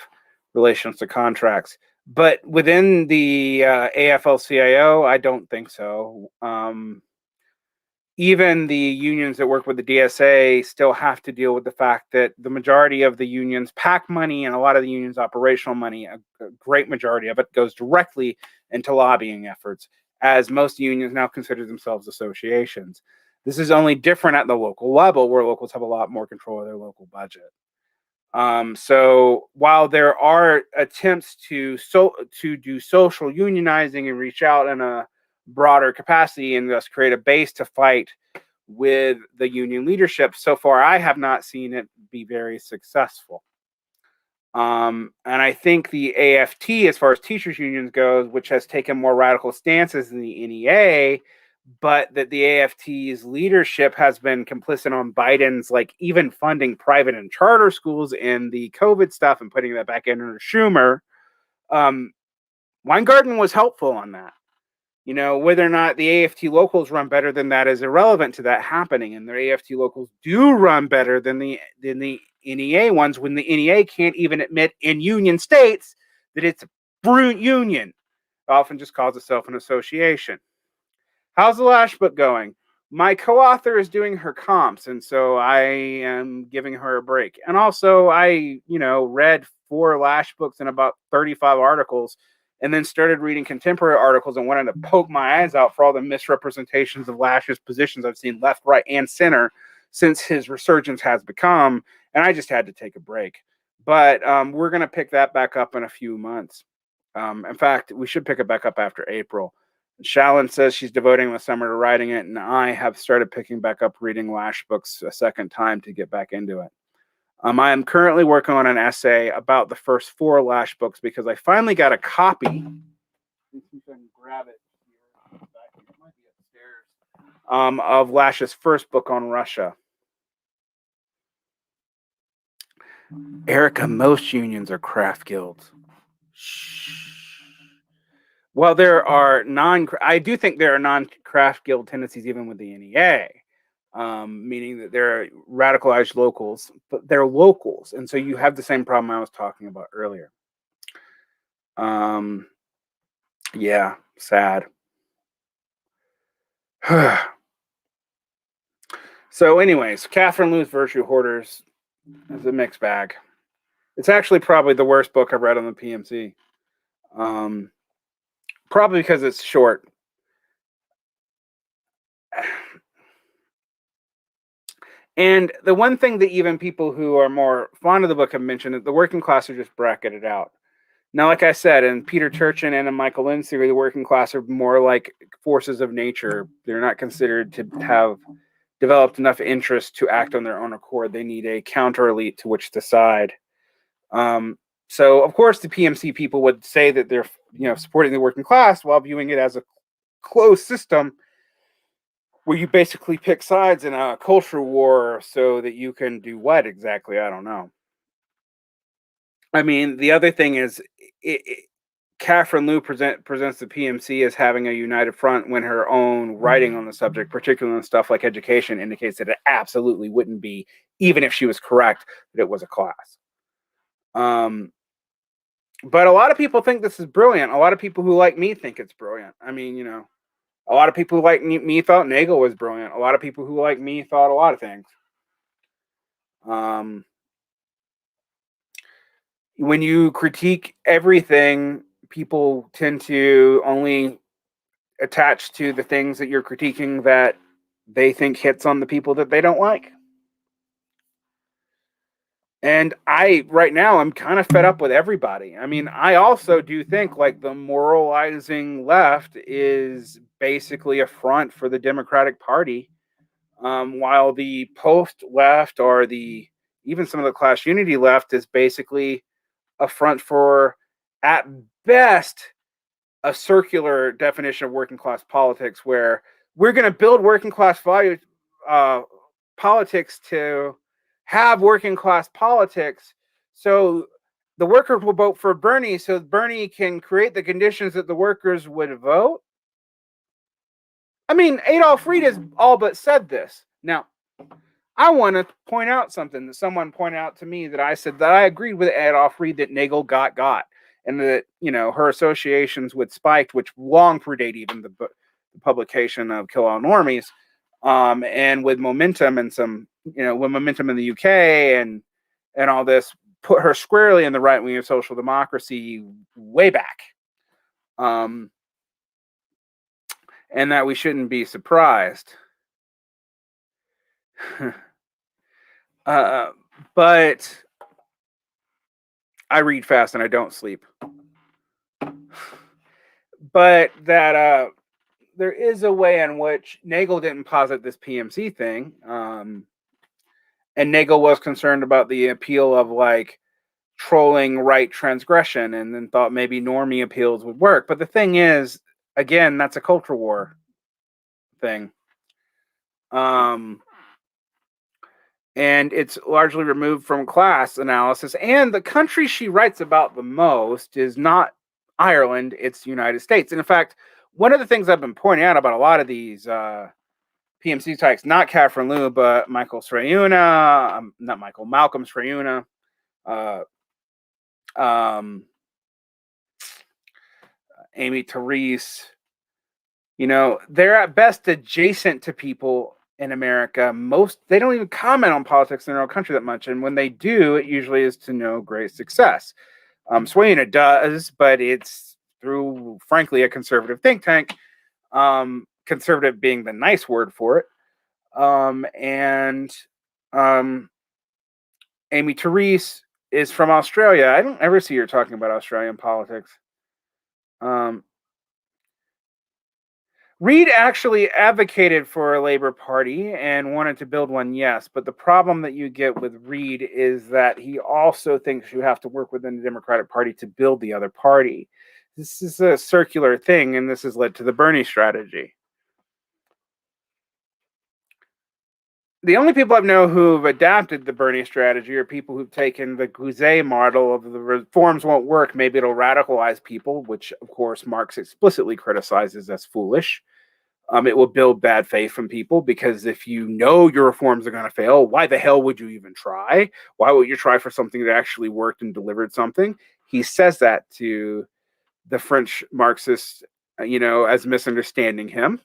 Speaker 1: relations to contracts. But within the AFL-CIO, I don't think so. Even the unions that work with the DSA still have to deal with the fact that the majority of the unions' PAC money and a lot of the unions' operational money, a great majority of it, goes directly into lobbying efforts, as most unions now consider themselves associations. This is only different at the local level, where locals have a lot more control of their local budget. So while there are attempts to do social unionizing and reach out in a broader capacity and thus create a base to fight with the union leadership, so far I have not seen it be very successful. And I think the AFT, as far as teachers unions goes, which has taken more radical stances than the NEA, but that the AFT's leadership has been complicit on Biden's, like, even funding private and charter schools and the COVID stuff and putting that back under Schumer. Weingarten was helpful on that. You know, whether or not the AFT locals run better than that is irrelevant to that happening. And the AFT locals do run better than the NEA ones, when the NEA can't even admit in union states that it's a brute union. It often just calls itself an association. How's the Lash book going? My co-author is doing her comps, and so I am giving her a break. And also, I, read 4 Lash books and about 35 articles, and then started reading contemporary articles and wanted to poke my eyes out for all the misrepresentations of Lash's positions I've seen left, right, and center since his resurgence has become, and I just had to take a break. But we're going to pick that back up in a few months. In fact, we should pick it back up after April. Shallon says she's devoting the summer to writing it, and I have started picking back up reading Lash books a second time to get back into it. I am currently working on an essay about the first 4 Lash books because I finally got a copy. Let's see if I can grab it here. It might be upstairs. Of Lash's first book on Russia. Erica, most unions are craft guilds. Shh. Well, I do think there are non-craft guild tendencies even with the NEA, meaning that they're radicalized locals, but they're locals. And so you have the same problem I was talking about earlier. Yeah, sad. So anyways, Catherine Liu's Virtue Hoarders is a mixed bag. It's actually probably the worst book I've read on the PMC. Probably because it's short. And the one thing that even people who are more fond of the book have mentioned is the working class are just bracketed out. Now, like I said, in Peter Turchin and in Michael Lynn's theory, the working class are more like forces of nature. They're not considered to have developed enough interest to act on their own accord. They need a counter elite to which to side. So, of course, the PMC people would say that they're supporting the working class while viewing it as a closed system where you basically pick sides in a culture war so that you can do what exactly? I don't know. I mean, the other thing is, Catherine Liu presents the PMC as having a united front when her own writing on the subject, particularly on stuff like education, indicates that it absolutely wouldn't be, even if she was correct, that it was a class. But a lot of people think this is brilliant. A lot of people who like me think it's brilliant. I mean, a lot of people who like me thought Nagel was brilliant. A lot of people who like me thought a lot of things. When you critique everything, people tend to only attached to the things that you're critiquing that they think hits on the people that they don't like. And right now, I'm kind of fed up with everybody. I mean, I also do think like the moralizing left is basically a front for the Democratic Party, while the post left or even some of the class unity left is basically a front for, at best, a circular definition of working class politics, where we're going to build working class politics to have working class politics, so the workers will vote for Bernie, so Bernie can create the conditions that the workers would vote. I mean, Adolf Reed has all but said this. Now, I want to point out something that someone pointed out to me, that I said that I agreed with Adolf Reed that Nagel got, and that, her associations with Spiked, which long predate even the publication of Kill All Normies, and with Momentum and some, with Momentum in the UK and all this, put her squarely in the right wing of social democracy way back. And that we shouldn't be surprised. But I read fast and I don't sleep. But that there is a way in which Nagel didn't posit this PMC thing. And Nagel was concerned about the appeal of like trolling right transgression, and then thought maybe normie appeals would work. But the thing is, again, that's a culture war thing. And it's largely removed from class analysis. And the country she writes about the most is not Ireland, it's the United States. And in fact, one of the things I've been pointing out about a lot of these PMC types, not Catherine Liu, but Malcolm Srayuna, Amy Therese, they're at best adjacent to people in America. They don't even comment on politics in their own country that much, and when they do, it usually is to no great success. Srayuna does, but it's through, frankly, a conservative think tank. Conservative being the nice word for it. Amy Therese is from Australia. I don't ever see her talking about Australian politics. Reed actually advocated for a Labour Party and wanted to build one, yes. But the problem that you get with Reed is that he also thinks you have to work within the Democratic Party to build the other party. This is a circular thing, and this has led to the Bernie strategy. The only people I know who've adapted the Bernie strategy are people who've taken the Guzet model of the reforms won't work, maybe it'll radicalize people, which, of course, Marx explicitly criticizes as foolish. It will build bad faith from people, because if you know your reforms are going to fail, why the hell would you even try? Why would you try for something that actually worked and delivered something? He says that to the French Marxists, as misunderstanding him.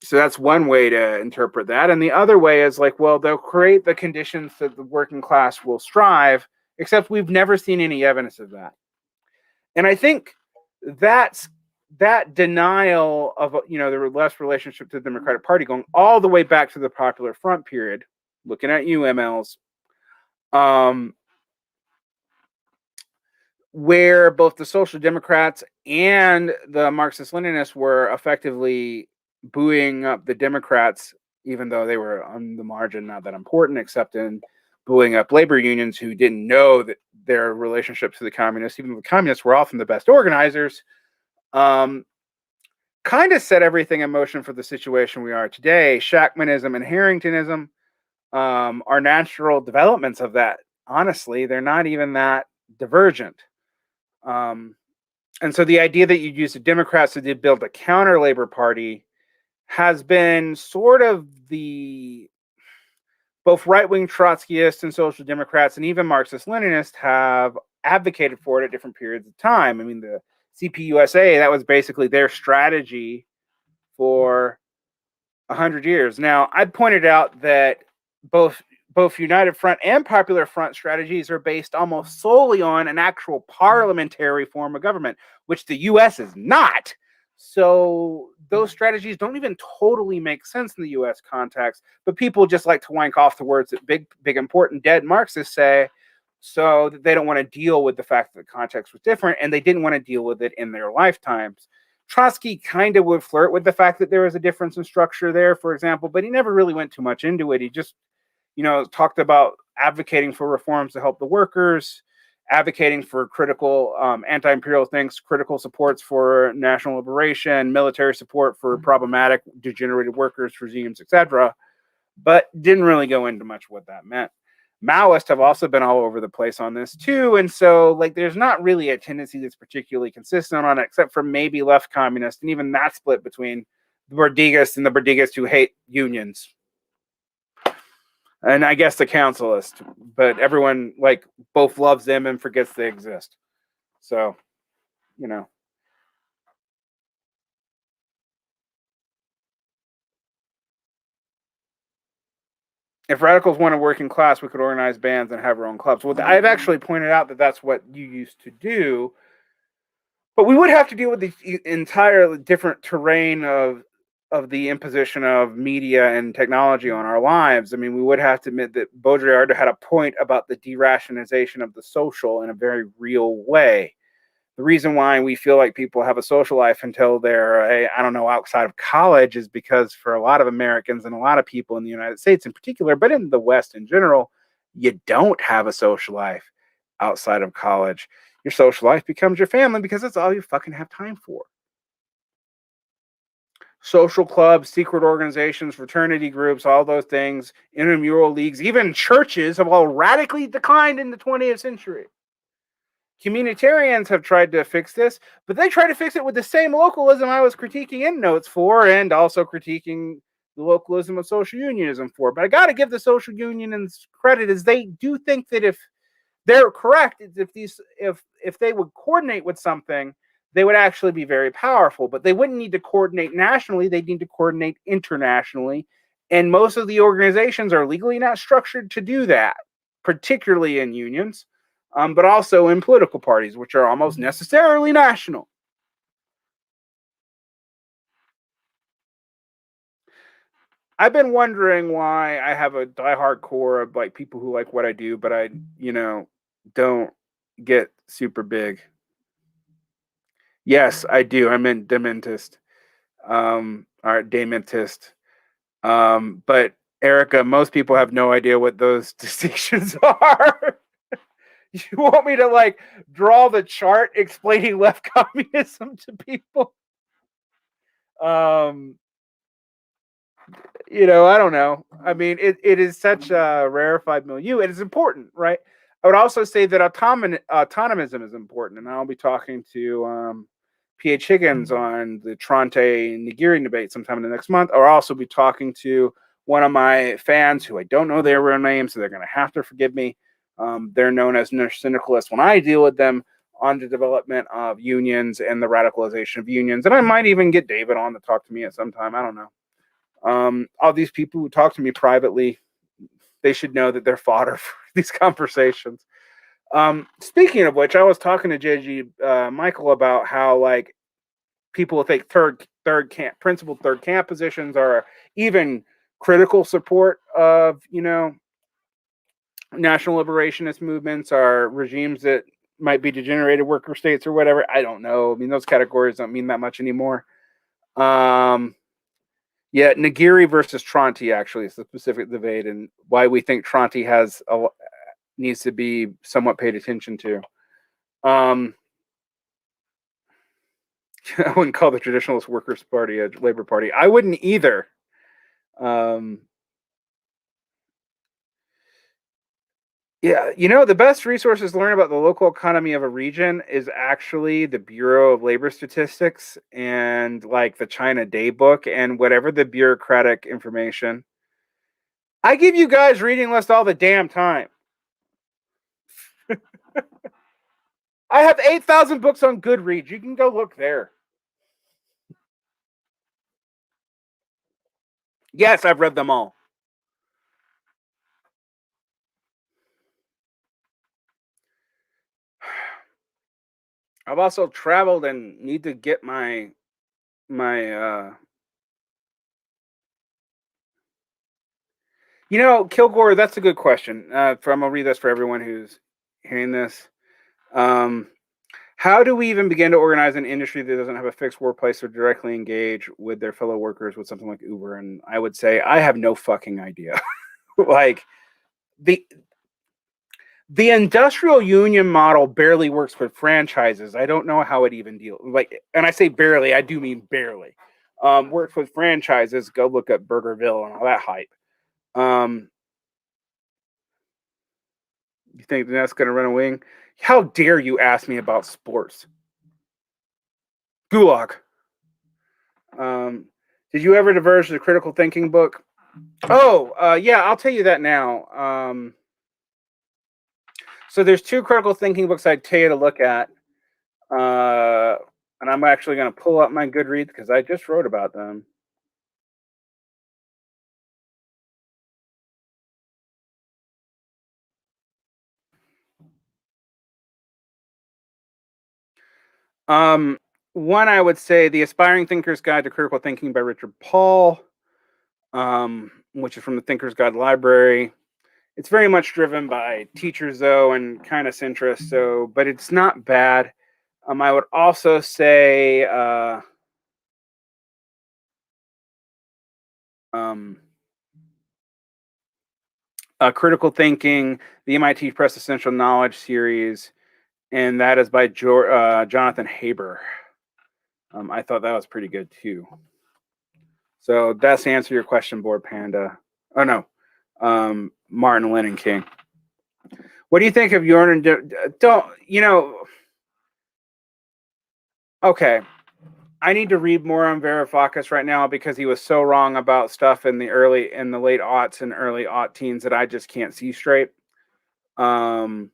Speaker 1: So that's one way to interpret that. And the other way is like, well, they'll create the conditions that the working class will strive, except we've never seen any evidence of that. And I think that denial of, the less relationship to the Democratic Party, going all the way back to the Popular Front period, looking at you, MLs, where both the Social Democrats and the Marxist-Leninists were effectively booing up the Democrats, even though they were on the margin, not that important, except in booing up labor unions who didn't know that their relationships to the communists, even though the communists were often the best organizers, kind of set everything in motion for the situation we are today. Shachtmanism and Harringtonism are natural developments of that. Honestly, they're not even that divergent. And so the idea that you use the Democrats to build a counter labor party has been sort of both right-wing Trotskyists and Social Democrats and even Marxist-Leninists have advocated for it at different periods of time. I mean, the CPUSA, that was basically their strategy for 100 years. Now, I pointed out that both United Front and Popular Front strategies are based almost solely on an actual parliamentary form of government, which the U.S. is not. So those strategies don't even totally make sense in the US context, but people just like to wank off the words that big, important, dead Marxists say, so that they don't want to deal with the fact that the context was different, and they didn't want to deal with it in their lifetimes. Trotsky kind of would flirt with the fact that there was a difference in structure there, for example, but he never really went too much into it. He just, talked about advocating for reforms to help the workers, advocating for critical anti-imperial things, critical supports for national liberation, military support for problematic degenerated workers, regimes, etc., but didn't really go into much what that meant. Maoists have also been all over the place on this too, and so there's not really a tendency that's particularly consistent on it, except for maybe left communists, and even that split between the Bordigists and the Bordigists who hate unions, and I guess the councilist, but everyone both loves them and forgets they exist. So, you know. If radicals want a working class, we could organize bands and have our own clubs. Well, I've actually pointed out that that's what you used to do, but we would have to deal with the entire different terrain of the imposition of media and technology on our lives. I mean, we would have to admit that Baudrillard had a point about the derationalization of the social in a very real way. The reason why we feel like people have a social life until they're, I don't know, outside of college is because for a lot of Americans and a lot of people in the United States in particular, but in the West in general, you don't have a social life outside of college. Your social life becomes your family because that's all you fucking have time for. Social clubs, secret organizations, fraternity groups, all those things, intramural leagues, even churches have all radically declined in the 20th century. Communitarians have tried to fix this, but they try to fix it with the same localism I was critiquing Endnotes for, and also critiquing the localism of social unionism for. But I got to give the social unionists credit, as they do think that if they're correct, if they would coordinate with something, they would actually be very powerful. But they wouldn't need to coordinate nationally; they'd need to coordinate internationally. And most of the organizations are legally not structured to do that, particularly in unions, but also in political parties, which are almost necessarily national. I've been wondering why I have a diehard core of people who like what I do, but I, don't get super big. Yes, I do. I meant dementist, or dementist. But Erica, most people have no idea what those distinctions are. You want me to draw the chart explaining left communism to people? Um, I don't know. I mean, it is such a rarefied milieu. It is important, right? I would also say that autonomism is important, and I'll be talking to P.H. Higgins on the Tronte Nigiri debate sometime in the next month. I'll also be talking to one of my fans who I don't know their real name, so they're going to have to forgive me. They're known as syndicalists when I deal with them on the development of unions and the radicalization of unions. And I might even get David on to talk to me at some time. I don't know. All these people who talk to me privately, they should know that they're fodder for these conversations. Speaking of which, I was talking to JG Michael about how people think principled third camp positions are even critical support of national liberationist movements, are regimes that might be degenerated worker states or whatever. I don't know. I mean, those categories don't mean that much anymore. Yeah, Nigiri versus Tronte actually is the specific debate, and why we think Tronte needs to be somewhat paid attention to. I wouldn't call the Traditionalist Workers' Party a labor party. I wouldn't either. Yeah, the best resources to learn about the local economy of a region is actually the Bureau of Labor Statistics and the China Daybook and whatever the bureaucratic information. I give you guys reading list all the damn time. I have 8,000 books on Goodreads. You can go look there. Yes, I've read them all. I've also traveled and need to get my my Kilgore, that's a good question. I'm gonna read this for everyone who's hearing this. How do we even begin to organize an industry that doesn't have a fixed workplace or directly engage with their fellow workers with something like Uber? And I would say I have no fucking idea. Like the the industrial union model barely works with franchises. I don't know how it even deals. And I say barely, I do mean barely. Works with franchises. Go look at Burgerville and all that hype. Um, you think that's going to run a wing? How dare you ask me about sports? Gulag. Did you ever diverge the critical thinking book? Oh, yeah, I'll tell you that now. So there's two critical thinking books I'd tell you to look at. And I'm actually going to pull up my Goodreads because I just wrote about them. One I would say The Aspiring Thinker's Guide to Critical Thinking by Richard Paul, which is from the Thinker's Guide Library. It's very much driven by teachers, though, and kind of centrist, but it's not bad. I would also say Critical Thinking, the MIT Press Essential Knowledge series, and that is by Jonathan Haber. I thought that was pretty good, too. So that's to answer your question, Board Panda. Oh, no. Martin Luther King. What do you think of Jordan? Okay. I need to read more on Varoufakis right now because he was so wrong about stuff in the late aughts and early aught teens that I just can't see straight. Can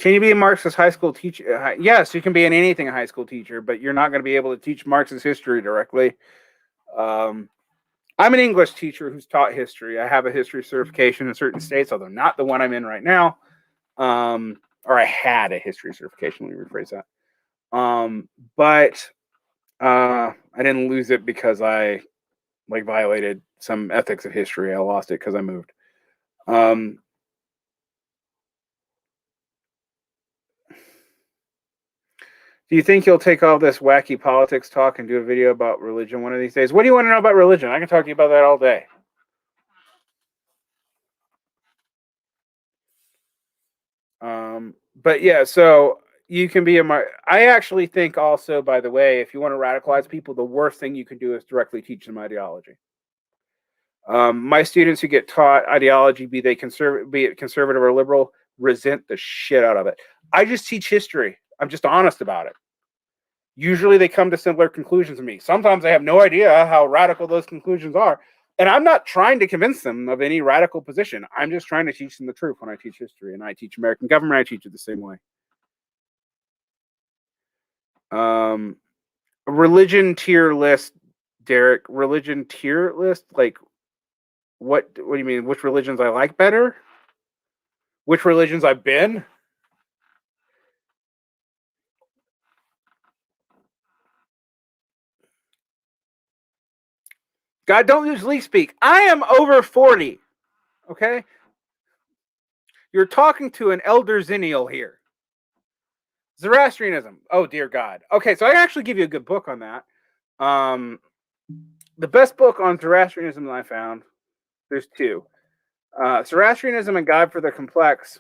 Speaker 1: you be a Marxist high school teacher? Yes, you can be in anything a high school teacher, but you're not going to be able to teach Marxist history directly. I'm an English teacher who's taught history. I have a history certification in certain states, although not the one I'm in right now. Or I had a history certification. Let me rephrase that. But I didn't lose it because I violated some ethics of history. I lost it because I moved. Do you think you'll take all this wacky politics talk and do a video about religion one of these days? What do you want to know about religion? I can talk to you about that all day. But yeah, so you can be I actually think also, by the way, if you want to radicalize people, the worst thing you can do is directly teach them ideology. My students who get taught ideology, be it conservative or liberal, resent the shit out of it. I just teach history. I'm just honest about it. Usually they come to similar conclusions to me. Sometimes I have no idea how radical those conclusions are. And I'm not trying to convince them of any radical position. I'm just trying to teach them the truth when I teach history. And I teach American government, I teach it the same way. Religion tier list, Derek. Religion tier list? Like, what do you mean? Which religions I like better? Which religions I've been? God, don't usually speak. I am over 40. Okay? You're talking to an elder Xennial here. Zoroastrianism. Oh, dear God. Okay, so I actually give you a good book on that. The best book on Zoroastrianism that I found, there's two. Zoroastrianism and God for the Complex,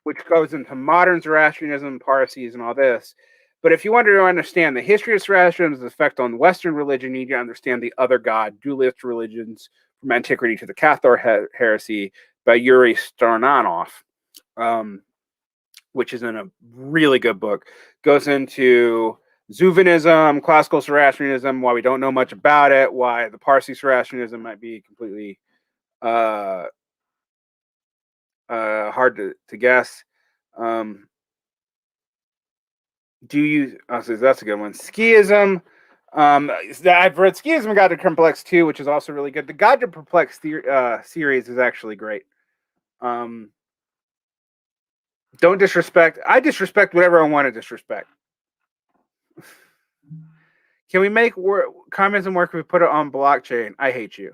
Speaker 1: which goes into modern Zoroastrianism, Parsis, and all this. But if you want to understand the history of Zoroastrianism's effect on Western religion, you need to understand the other God, dualist religions from antiquity to the Cathar heresy by Yuri Starnanov, which is in a really good book. Goes into Zuvinism, classical Zoroastrianism, why we don't know much about it, why the Parsi Zoroastrianism might be completely hard to guess. So that's a good one. Skiism. I've read Skiism God to Complex too, which is also really good. The God to Perplex series is actually great. Don't disrespect. I disrespect whatever I want to disrespect. Can we make communism work if we put it on blockchain? I hate you.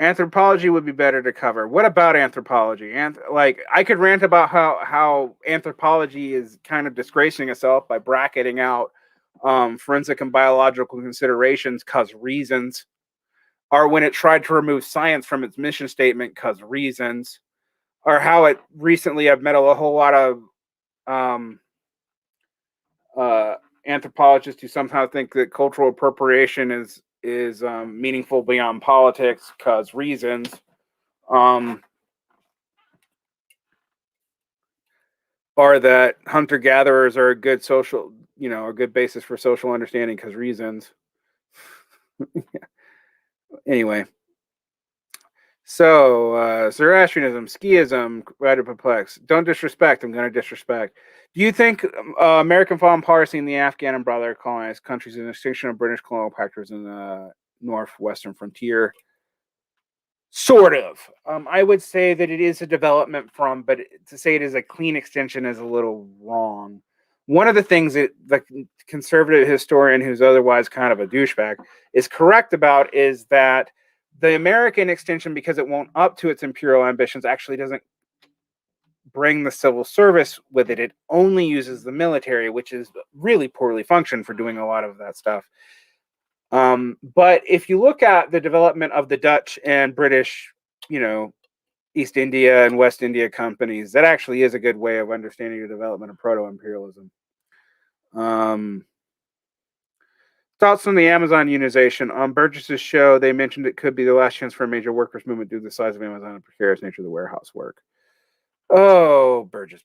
Speaker 1: Anthropology would be better to cover. What about anthropology? Like, I could rant about how anthropology is kind of disgracing itself by bracketing out forensic and biological considerations cause reasons, or when it tried to remove science from its mission statement cause reasons, or how it recently I've met a whole lot of anthropologists who somehow think that cultural appropriation is meaningful beyond politics cause reasons. Or that hunter-gatherers are a good social, a good basis for social understanding because reasons. Anyway. So, Zoroastrianism, Skiism, rather perplexed. Don't disrespect. I'm going to disrespect. Do you think American foreign policy in the Afghan and brother colonized countries in extinction of British colonial practices in the northwestern frontier? Sort of. I would say that it is a development from, but to say it is a clean extension is a little wrong. One of the things that the conservative historian, who's otherwise kind of a douchebag, is correct about is that the American extension, because it won't up to its imperial ambitions, actually doesn't bring the civil service with it. It only uses the military, which is really poorly functioned for doing a lot of that stuff. But if you look at the development of the Dutch and British, East India and West India companies, that actually is a good way of understanding the development of proto-imperialism. Thoughts on the Amazon unionization. On Burgess's show, they mentioned it could be the last chance for a major workers' movement due to the size of Amazon and precarious nature of the warehouse work. Oh, Burgess.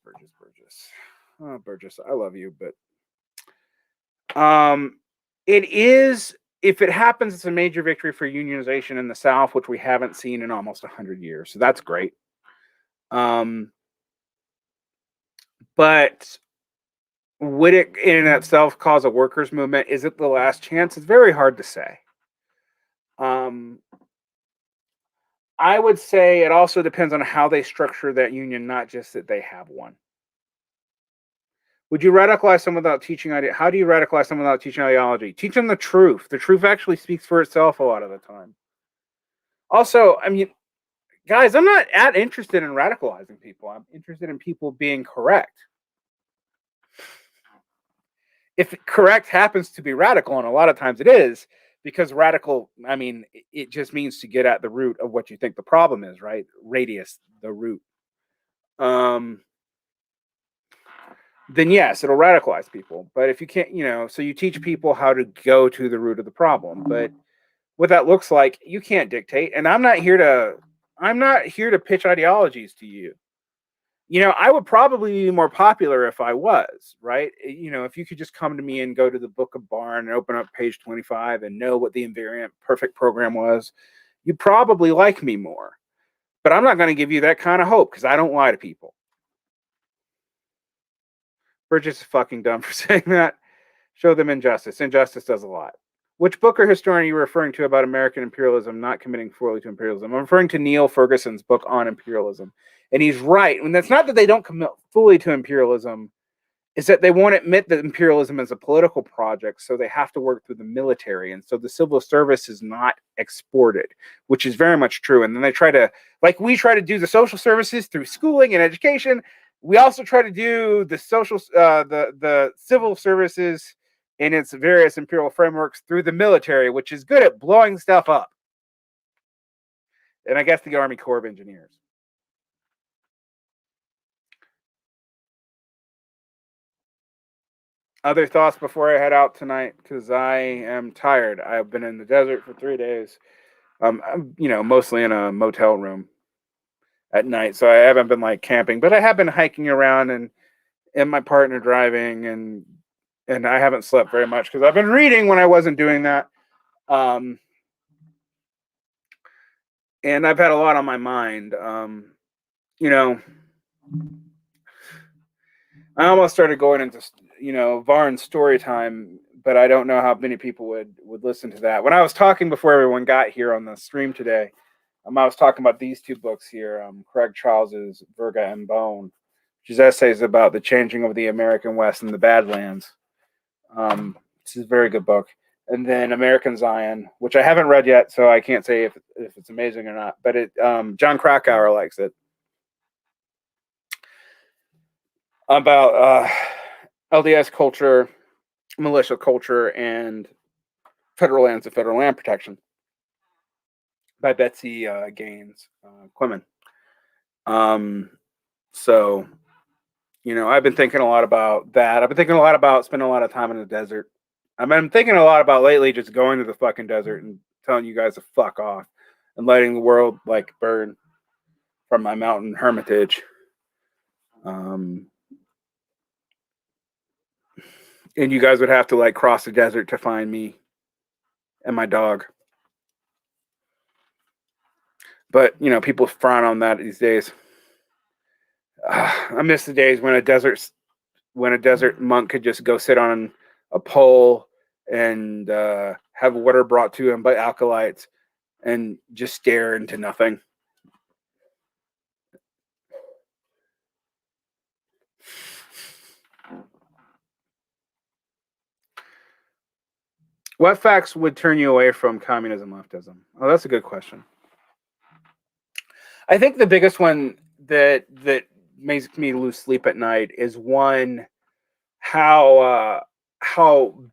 Speaker 1: Oh, Burgess, I love you, but it is, if it happens, it's a major victory for unionization in the South, which we haven't seen in almost 100 years. So that's great. But would it in itself cause a workers' movement? Is it the last chance? It's very hard to say. I would say it also depends on how they structure that union, not just that they have one. Would you radicalize someone without teaching idea? How do you radicalize someone without teaching ideology? Teach them the truth. The truth actually speaks for itself a lot of the time. Also, I mean, guys, I'm not interested in radicalizing people. I'm interested in people being correct. If correct happens to be radical, and a lot of times it is, because radical, I mean, it just means to get at the root of what you think the problem is, right? Radius, the root. Then yes, it'll radicalize people. But if you can't, so you teach people how to go to the root of the problem. But what that looks like, you can't dictate. And I'm not here to pitch ideologies to you. I would probably be more popular if I was, right? If you could just come to me and go to the Book of Varn and open up page 25 and know what the invariant perfect program was, you'd probably like me more. But I'm not going to give you that kind of hope because I don't lie to people. Burgess is fucking dumb for saying that. Show them injustice. Injustice does a lot. Which book or historian are you referring to about American imperialism not committing fully to imperialism? I'm referring to Neil Ferguson's book on imperialism. And he's right. And that's not that they don't commit fully to imperialism. It's that they won't admit that imperialism is a political project, so they have to work through the military. And so the civil service is not exported, which is very much true. And then they try to, like we try to do the social services through schooling and education. We also try to do the the civil services in its various imperial frameworks through the military, which is good at blowing stuff up. And I guess the Army Corps of Engineers. Other thoughts before I head out tonight? Because I am tired. I've been in the desert for 3 days. I'm, mostly in a motel room at night. So I haven't been like camping, but I have been hiking around and my partner driving and I haven't slept very much because I've been reading when I wasn't doing that. And I've had a lot on my mind. I almost started going into, Varn's story time, but I don't know how many people would listen to that. When I was talking before everyone got here on the stream today, I was talking about these two books here, Craig Charles's Virga and Bone, which is essays about the changing of the American West and the Badlands. This is a very good book. And then American Zion, which I haven't read yet, so I can't say if it's amazing or not. But John Krakauer likes it. About LDS culture, militia culture, and federal lands and federal land protection by Betsy Gaines Quimmen. So, I've been thinking a lot about that. I've been thinking a lot about spending a lot of time in the desert. I've been thinking a lot about lately just going to the fucking desert and telling you guys to fuck off and letting the world like burn from my mountain hermitage. And you guys would have to like cross the desert to find me and my dog. But people frown on that these days. I miss the days when a desert monk could just go sit on a pole and have water brought to him by acolytes and just stare into nothing. What facts would turn you away from communism leftism? Oh, that's a good question. I think the biggest one that makes me lose sleep at night is one, how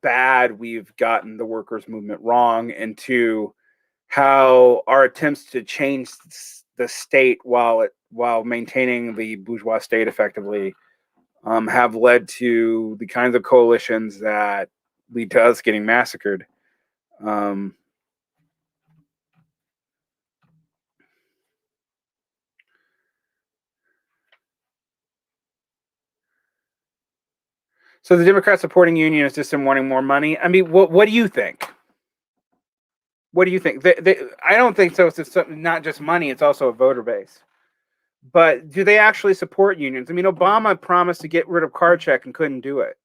Speaker 1: bad we've gotten the workers' movement wrong, and two, how our attempts to change the state while maintaining the bourgeois state effectively have led to the kinds of coalitions that lead to us getting massacred. So the Democrats supporting union is just them wanting more money. I mean, what do you think? What do you think? I don't think so. It's not just money; it's also a voter base. But do they actually support unions? I mean, Obama promised to get rid of card check and couldn't do it.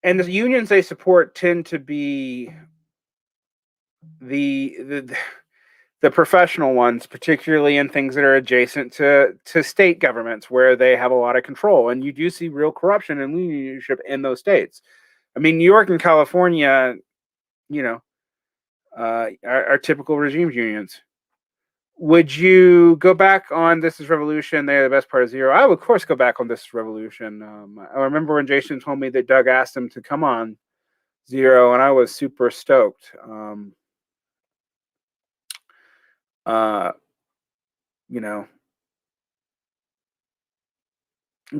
Speaker 1: And the unions they support tend to be the professional ones, particularly in things that are adjacent to state governments where they have a lot of control. And you do see real corruption and leadership in those states. I mean, New York and California, are typical regime unions. Would you go back on This Is Revolution? They're the best part of Zero. I would, of course, go back on This Is Revolution. I remember when Jason told me that Doug asked him to come on Zero, and I was super stoked.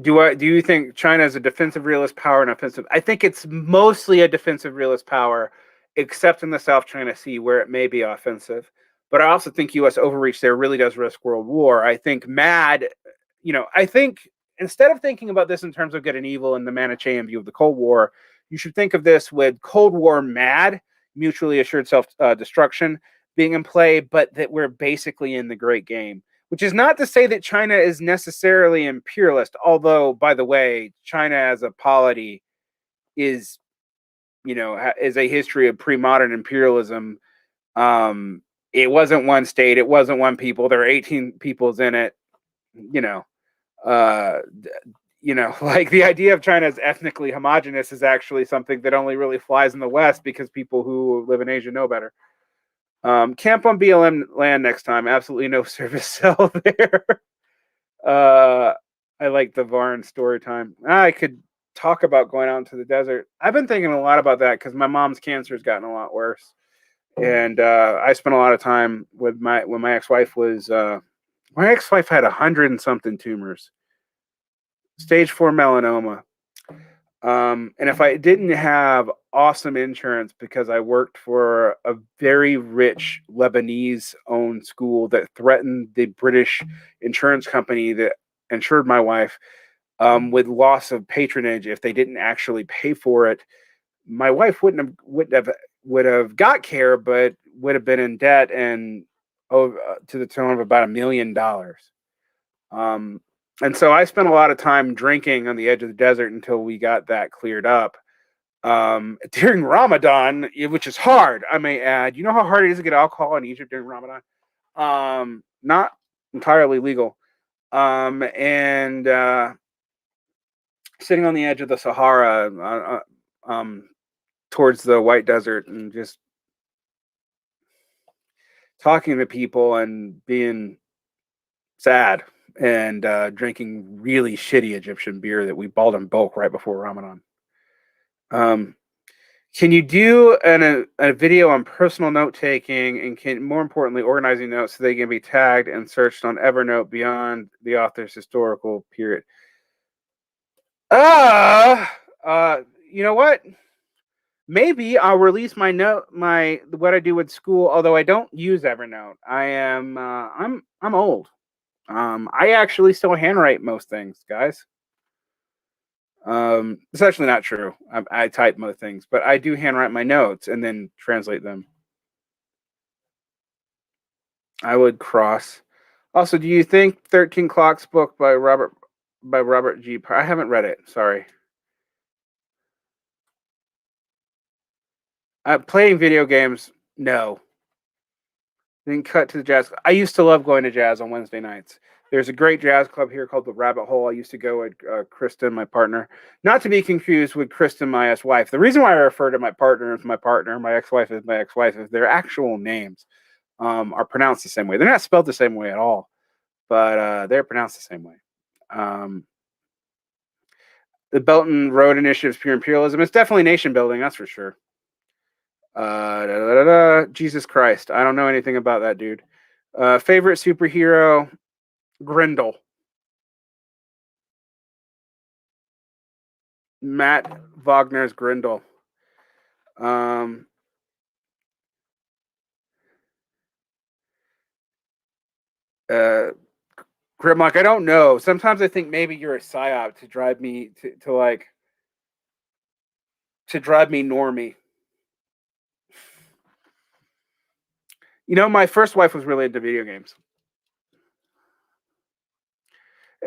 Speaker 1: Do you think China is a defensive realist power and offensive? I think it's mostly a defensive realist power, except in the South China Sea where it may be offensive. But I also think U.S. overreach there really does risk world war. I think I think instead of thinking about this in terms of good and evil and the Manichaean view of the Cold War, you should think of this with Cold War mad, mutually assured self-destruction being in play, but that we're basically in the great game. Which is not to say that China is necessarily imperialist, although, by the way, China as a polity is a history of pre-modern imperialism. It wasn't one state, it wasn't one people. There are 18 peoples in it. Like the idea of China as ethnically homogenous is actually something that only really flies in the West because people who live in Asia know better. Camp on BLM land next time. Absolutely no service cell there. I like the Varn story time. I could talk about going out into the desert. I've been thinking a lot about that because my mom's cancer has gotten a lot worse, and I spent a lot of time with when my ex-wife was. My ex-wife had 100 and something tumors, stage 4 melanoma. And if I didn't have awesome insurance because I worked for a very rich Lebanese-owned school that threatened the British insurance company that insured my wife with loss of patronage if they didn't actually pay for it, my wife would have got care, but would have been in debt and to the tune of about $1 million. And so I spent a lot of time drinking on the edge of the desert until we got that cleared up. During Ramadan, which is hard, I may add. You know how hard it is to get alcohol in Egypt during Ramadan? Not entirely legal. And sitting on the edge of the Sahara, towards the White Desert, and just talking to people and being sad and drinking really shitty Egyptian beer that we bought in bulk right before Ramadan. Can you do a video on personal note taking and can more importantly organizing notes so they can be tagged and searched on Evernote beyond the author's historical period? You know what? Maybe I'll release my what I do with school. Although I don't use Evernote, I'm old. I actually still handwrite most things, guys. It's actually not true. I type most things, but I do handwrite my notes and then translate them. I would cross. Also, do you think 13 Clocks book by Robert G. I haven't read it. Sorry. Playing video games, no. Then cut to the jazz. I used to love going to jazz on Wednesday nights. There's a great jazz club here called the Rabbit Hole. I used to go with Kristen, my partner. Not to be confused with Kristen, my ex-wife. The reason why I refer to my partner as my partner, my ex-wife as my ex-wife, is their actual names are pronounced the same way. They're not spelled the same way at all, but they're pronounced the same way. The Belt and Road Initiative is pure imperialism. It's definitely nation building, that's for sure. Jesus Christ. I don't know anything about that dude. Favorite superhero, Grendel. Matt Wagner's Grendel. Grimlock, I don't know. Sometimes I think maybe you're a psyop to drive me to drive me normie. You know, my first wife was really into video games.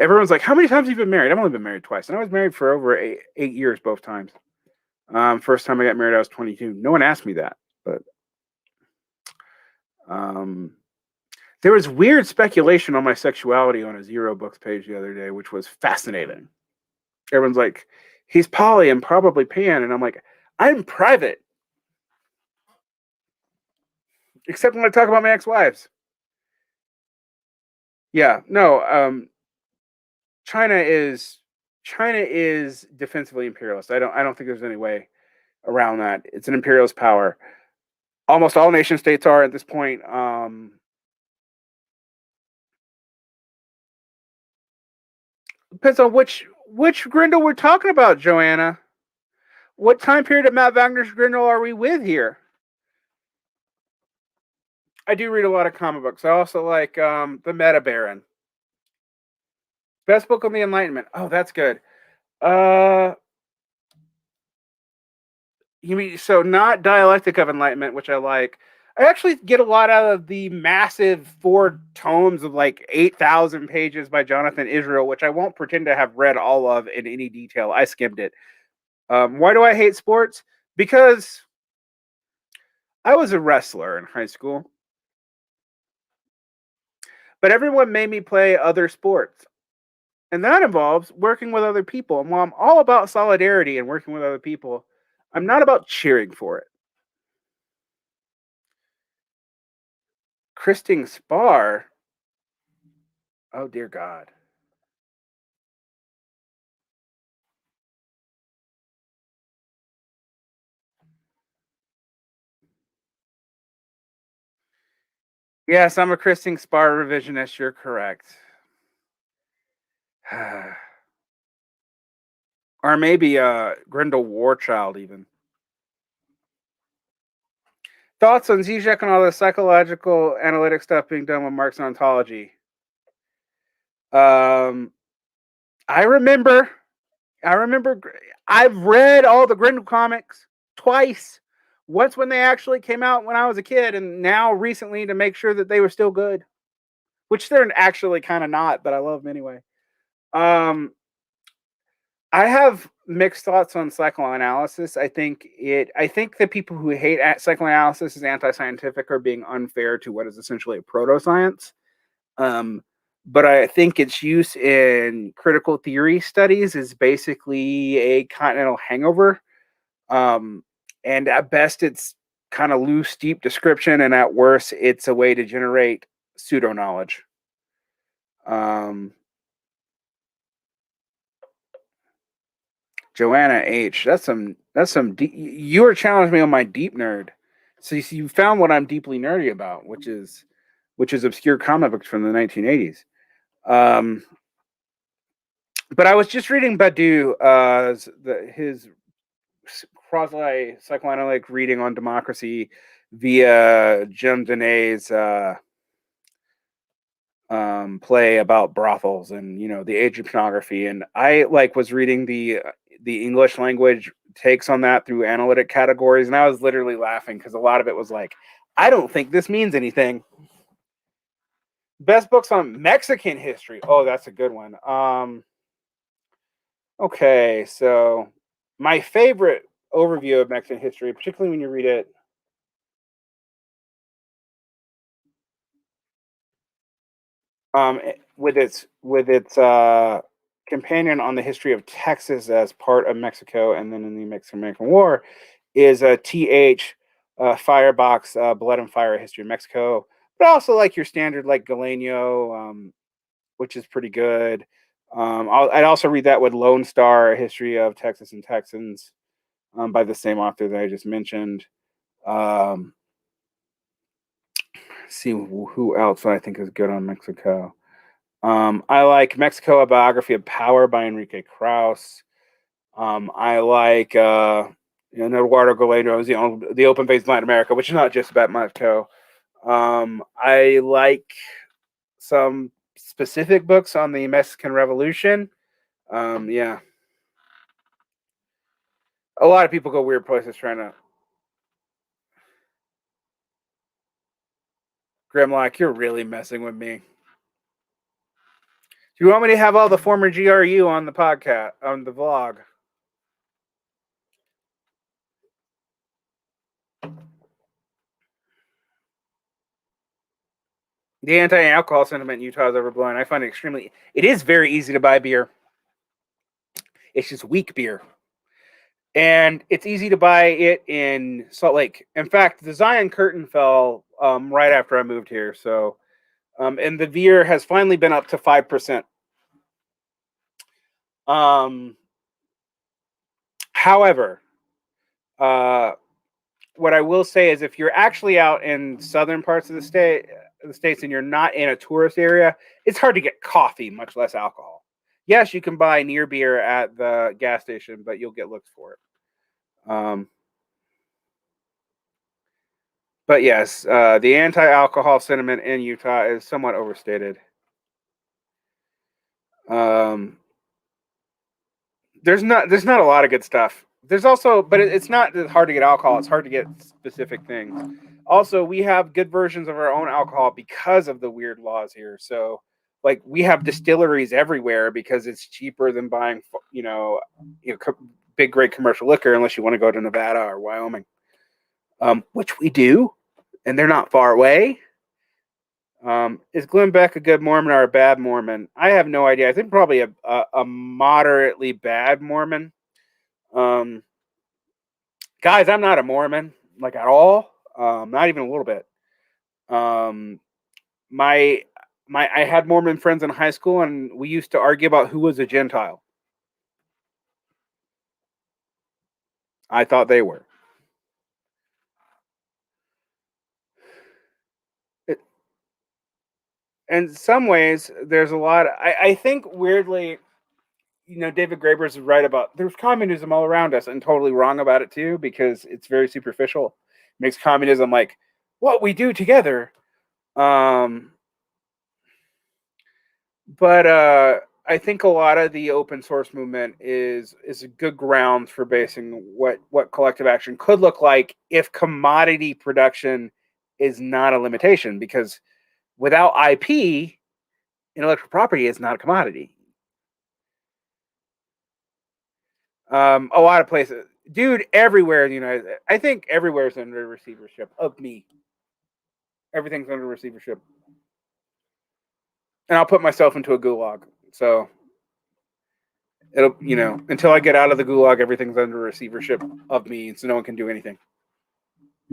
Speaker 1: Everyone's like, how many times have you been married? I've only been married twice. And I was married for over eight years both times. First time I got married, I was 22. No one asked me that. But there was weird speculation on my sexuality on a Zero Books page the other day, which was fascinating. Everyone's like, he's poly and probably pan. And I'm like, I'm private. Except when I talk about my ex-wives. Yeah, no. China is defensively imperialist. I don't think there's any way around that. It's an imperialist power. Almost all nation states are at this point. Depends on which Grendel we're talking about, Joanna. What time period of Matt Wagner's Grendel are we with here? I do read a lot of comic books. I also like the Meta Baron. Best book on the Enlightenment. Oh, that's good. You mean so not Dialectic of Enlightenment, which I like. I actually get a lot out of the massive 4 tomes of like 8,000 pages by Jonathan Israel, which I won't pretend to have read all of in any detail. I skimmed it. Why do I hate sports? Because I was a wrestler in high school, but everyone made me play other sports. And that involves working with other people. And while I'm all about solidarity and working with other people, I'm not about cheering for it. Christine Spar. Oh, dear God. Yes, I'm a Christine Spar revisionist. You're correct. Or maybe Grendel Warchild, even. Thoughts on Zizek and all the psychological analytic stuff being done with Marx and Ontology? I remember. I've read all the Grendel comics twice. Once when they actually came out when I was a kid, and now recently to make sure that they were still good, which they're actually kind of not, but I love them anyway. I have mixed thoughts on psychoanalysis. I think that people who hate psychoanalysis as anti-scientific are being unfair to what is essentially a proto-science. but I think its use in critical theory studies is basically a continental hangover. And at best, it's kind of loose, deep description, and at worst, it's a way to generate pseudo knowledge. Joanna H. That's some deep, you were challenging me on my deep nerd. So you found what I'm deeply nerdy about, which is obscure comic books from the 1980s. But I was just reading Badiou, his quasi psychoanalytic reading on democracy via Jim Denet's play about brothels and the age of pornography, and I was reading the English language takes on that through analytic categories, and I was literally laughing because a lot of it was like, I don't think this means anything. Best books on Mexican history. Oh, that's a good one. Okay, so my favorite overview of Mexican history, particularly when you read it with its companion on the history of Texas as part of Mexico, and then in the Mexican-American War, is a TH Firebox Blood and Fire History of Mexico, but also your standard Galeno, which is pretty good. I'd also read that with Lone Star History of Texas and Texans by the same author that I just mentioned. See who else I think is good on Mexico. I like Mexico, A Biography of Power by Enrique Krauss. I like Eduardo Galeano's the Open Faced Latin America, which is not just about Mexico. I like some specific books on the Mexican Revolution. Yeah. A lot of people go weird places trying to. Grimlock, you're really messing with me. Do you want me to have all the former GRU on the podcast, on the vlog? The anti-alcohol sentiment in Utah is overblown. I find it extremely. It is very easy to buy beer. It's just weak beer, and it's easy to buy it in Salt Lake. In fact, the Zion curtain fell right after I moved here, so and the beer has finally been up to 5%. However, what I will say is, if you're actually out in southern parts of the states, and you're not in a tourist area, it's hard to get coffee, much less alcohol. Yes, you can buy near beer at the gas station, but you'll get looks for it. But yes, the anti-alcohol sentiment in Utah is somewhat overstated. Um, there's not a lot of good stuff. There's also, but it's not hard to get alcohol. It's hard to get specific things. Also, we have good versions of our own alcohol because of the weird laws here. So, we have distilleries everywhere because it's cheaper than buying, big great commercial liquor, unless you want to go to Nevada or Wyoming, which we do, and they're not far away. Is Glenn Beck a good Mormon or a bad Mormon? I have no idea. I think probably a moderately bad Mormon. Guys, I'm not a Mormon, at all. Not even a little bit. My I had Mormon friends in high school, and we used to argue about who was a Gentile. I thought they were. In some ways, there's a lot. I think weirdly, David Graeber is right about there's communism all around us, and totally wrong about it too, because it's very superficial. Makes communism like what we do together. But I think a lot of the open source movement is a good ground for basing what collective action could look like if commodity production is not a limitation, because without IP, intellectual property is not a commodity. A lot of places, dude, everywhere in the United States, I think everywhere is under receivership of me. Everything's under receivership. and I'll put myself into a gulag. So it'll, until I get out of the gulag, everything's under receivership of me, so no one can do anything.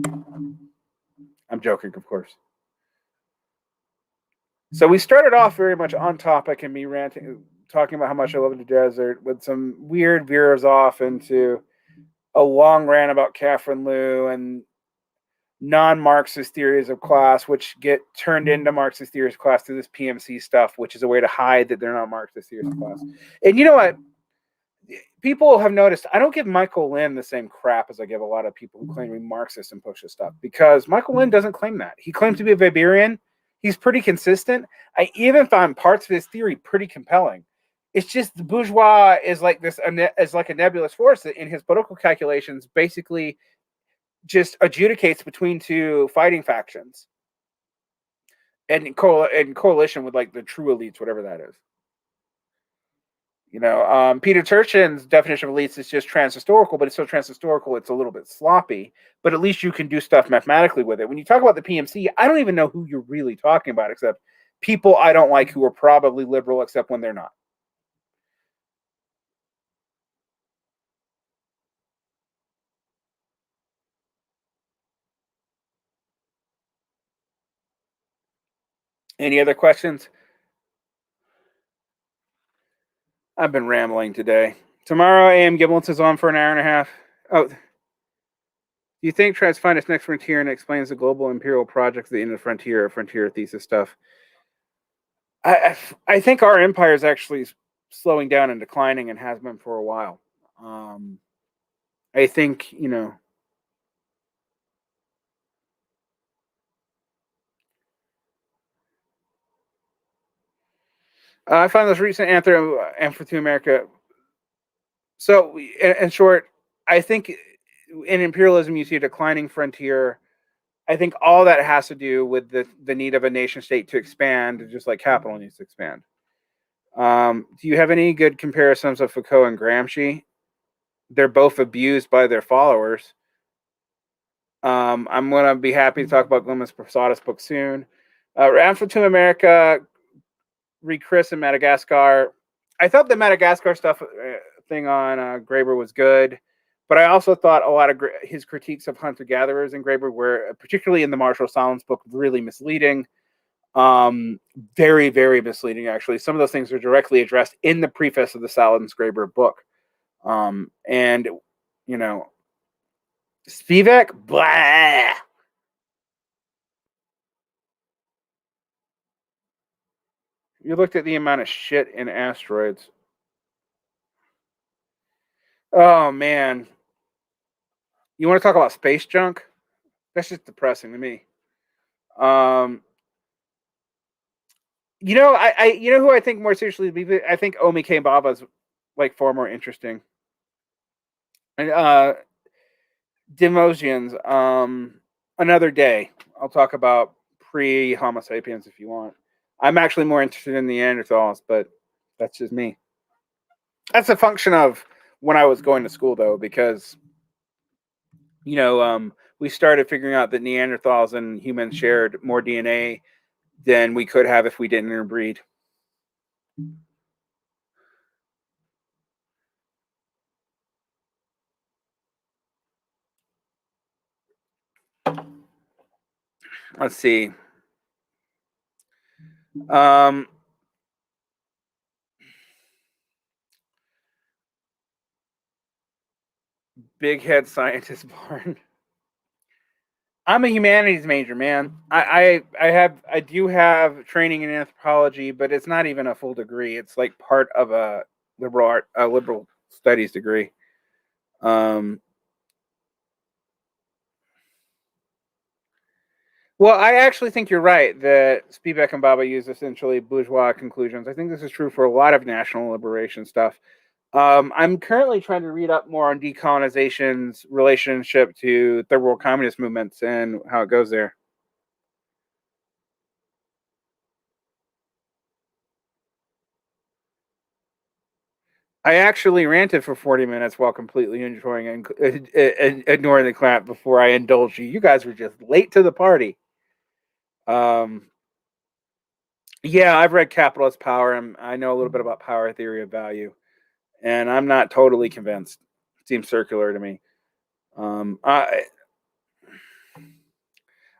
Speaker 1: I'm joking, of course. So we started off very much on topic and me ranting, talking about how much I love the desert, with some weird veers off into a long rant about Catherine Liu and non-Marxist theories of class, which get turned into Marxist theories of class through this PMC stuff, which is a way to hide that they're not Marxist theories of class. And you know what? People have noticed I don't give Michael Lynn the same crap as I give a lot of people who claim to be Marxist and push this stuff, because Michael Lynn doesn't claim that. He claims to be a Weberian. He's pretty consistent. I even found parts of his theory pretty compelling. It's just the bourgeois is like this, is like a nebulous force that in his political calculations basically just adjudicates between two fighting factions and in coalition with like the true elites, whatever that is. Peter Turchin's definition of elites is just transhistorical, but it's so transhistorical it's a little bit sloppy. But at least you can do stuff mathematically with it. When you talk about the PMC, I don't even know who you're really talking about, except people I don't like who are probably liberal, except when they're not. Any other questions? I've been rambling today. Tomorrow, AM Giblins is on for an hour and a half. Oh, do you think tries to find its next frontier and explains the global imperial projects at the end of the frontier thesis stuff? I think our empire is actually slowing down and declining and has been for a while. I think, I find this recent answer to America. So, in short, I think in imperialism you see a declining frontier. I think all that has to do with the need of a nation state to expand, just like capital needs to expand. Do you have any good comparisons of Foucault and Gramsci? They're both abused by their followers. I'm going to be happy to talk about Glynis Prasad's book soon. Answer to America, read Chris in Madagascar. I thought the Madagascar stuff thing on Graeber was good, but I also thought a lot of his critiques of hunter-gatherers in Graeber were, particularly in the Marshall Sahlins book, really misleading. Very, very misleading, actually. Some of those things are directly addressed in the preface of the Sahlins Graeber book. And, Spivak, blah. You looked at the amount of shit in asteroids. Oh, man. You want to talk about space junk? That's just depressing to me. You know who I think more seriously? I think Omi K. Baba's like far more interesting. And Demosians, another day. I'll talk about pre-Homo sapiens if you want. I'm actually more interested in the Neanderthals, but that's just me. That's a function of when I was going to school, though, because we started figuring out that Neanderthals and humans shared more DNA than we could have if we didn't interbreed. Let's see. Big head scientist Varn. I'm a humanities major, man. I do have training in anthropology, but it's not even a full degree. It's like part of a liberal studies degree. Well, I actually think you're right that Spivak and Baba use essentially bourgeois conclusions. I think this is true for a lot of national liberation stuff. I'm currently trying to read up more on decolonization's relationship to third world communist movements and how it goes there. I actually ranted for 40 minutes while completely enjoying and ignoring the clap before I indulged you. You guys were just late to the party. Yeah, I've read Capitalist Power, and I know a little bit about power theory of value, and I'm not totally convinced. It seems circular to me. Um, I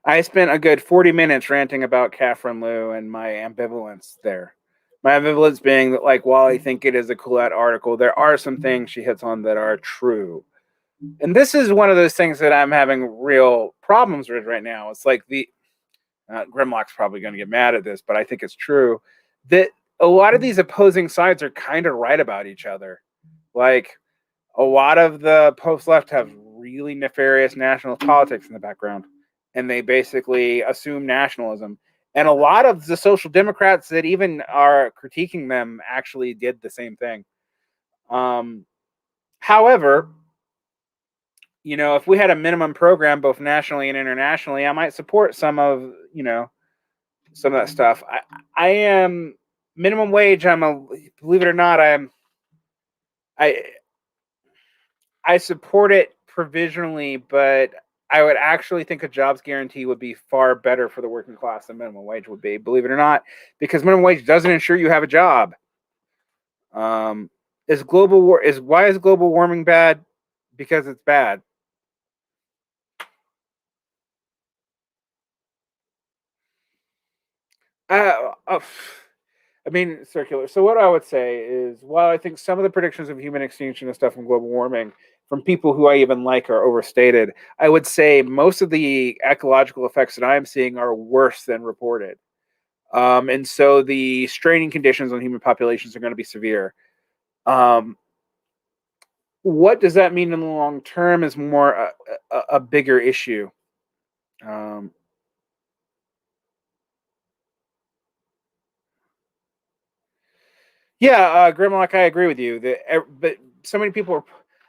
Speaker 1: I spent a good 40 minutes ranting about Catherine Liu and my ambivalence there. My ambivalence being that, like, while I think it is a Colette article, there are some things she hits on that are true. And this is one of those things that I'm having real problems with right now. It's like Grimlock's probably going to get mad at this, but I think it's true that a lot of these opposing sides are kind of right about each other. Like, a lot of the post left have really nefarious national politics in the background, and they basically assume nationalism. And a lot of the social democrats that even are critiquing them actually did the same thing. However, if we had a minimum program both nationally and internationally, I might support some of that stuff. I am minimum wage. Believe it or not, I I support it provisionally, but I would actually think a jobs guarantee would be far better for the working class than minimum wage would be, believe it or not, because minimum wage doesn't ensure you have a job. Is global war is Why is global warming bad? Because it's bad. Uh, uh, I mean, circular. So what I would say is, while I think some of the predictions of human extinction and stuff from global warming from people who I even like are overstated, I would say most of the ecological effects that I'm seeing are worse than reported. And so the straining conditions on human populations are going to be severe. Um, what does that mean in the long term is more a bigger issue. Um, Yeah, Grimlock, I agree with you. But so many people are.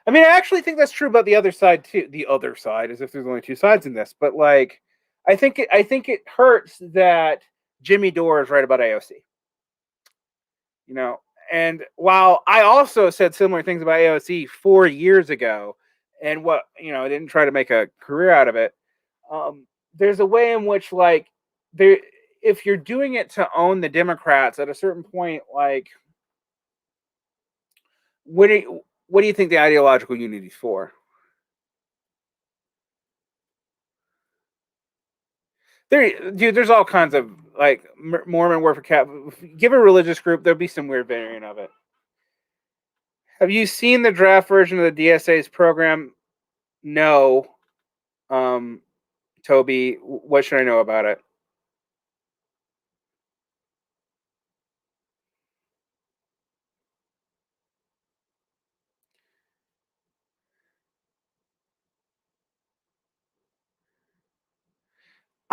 Speaker 1: I mean, I actually think that's true about the other side too. The other side, as if there's only two sides in this. But like, I think it hurts that Jimmy Dore is right about AOC. You know, and while I also said similar things about AOC 4 years ago, and I didn't try to make a career out of it. There's a way in which, like, there, if you're doing it to own the Democrats at a certain point, like, what do you think the ideological unity is for? Dude, there's all kinds of, like, Mormon word for cat. Give a religious group, there'll be some weird variant of it. Have you seen the draft version of the DSA's program? No. Um, Toby, what should I know about it?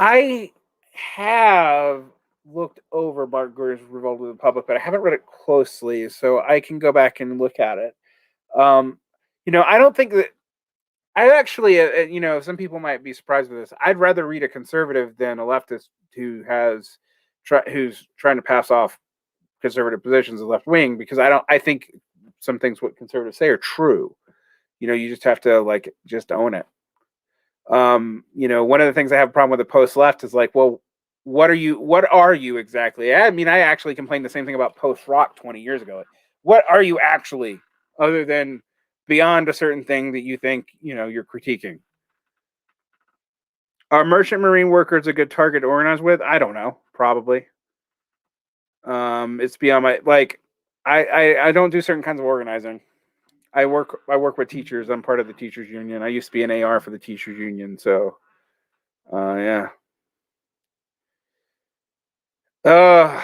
Speaker 1: I have looked over Mark Gur's Revolt of the Public, but I haven't read it closely, so I can go back and look at it. Um, I don't think that I actually, some people might be surprised with this. I'd rather read a conservative than a leftist who's trying to pass off conservative positions as left wing, because I think some things what conservatives say are true. You just have to, like, just own it. One of the things I have a problem with the post left is, like, well, what are you exactly? I mean, I actually complained the same thing about post rock 20 years ago. What are you actually, other than beyond a certain thing that you think, you're critiquing? Are merchant marine workers a good target to organize with? I don't know. Probably. It's beyond my, like. I don't do certain kinds of organizing. I work with teachers. I'm part of the teachers union. I used to be an AR for the teachers union. So, yeah. Uh,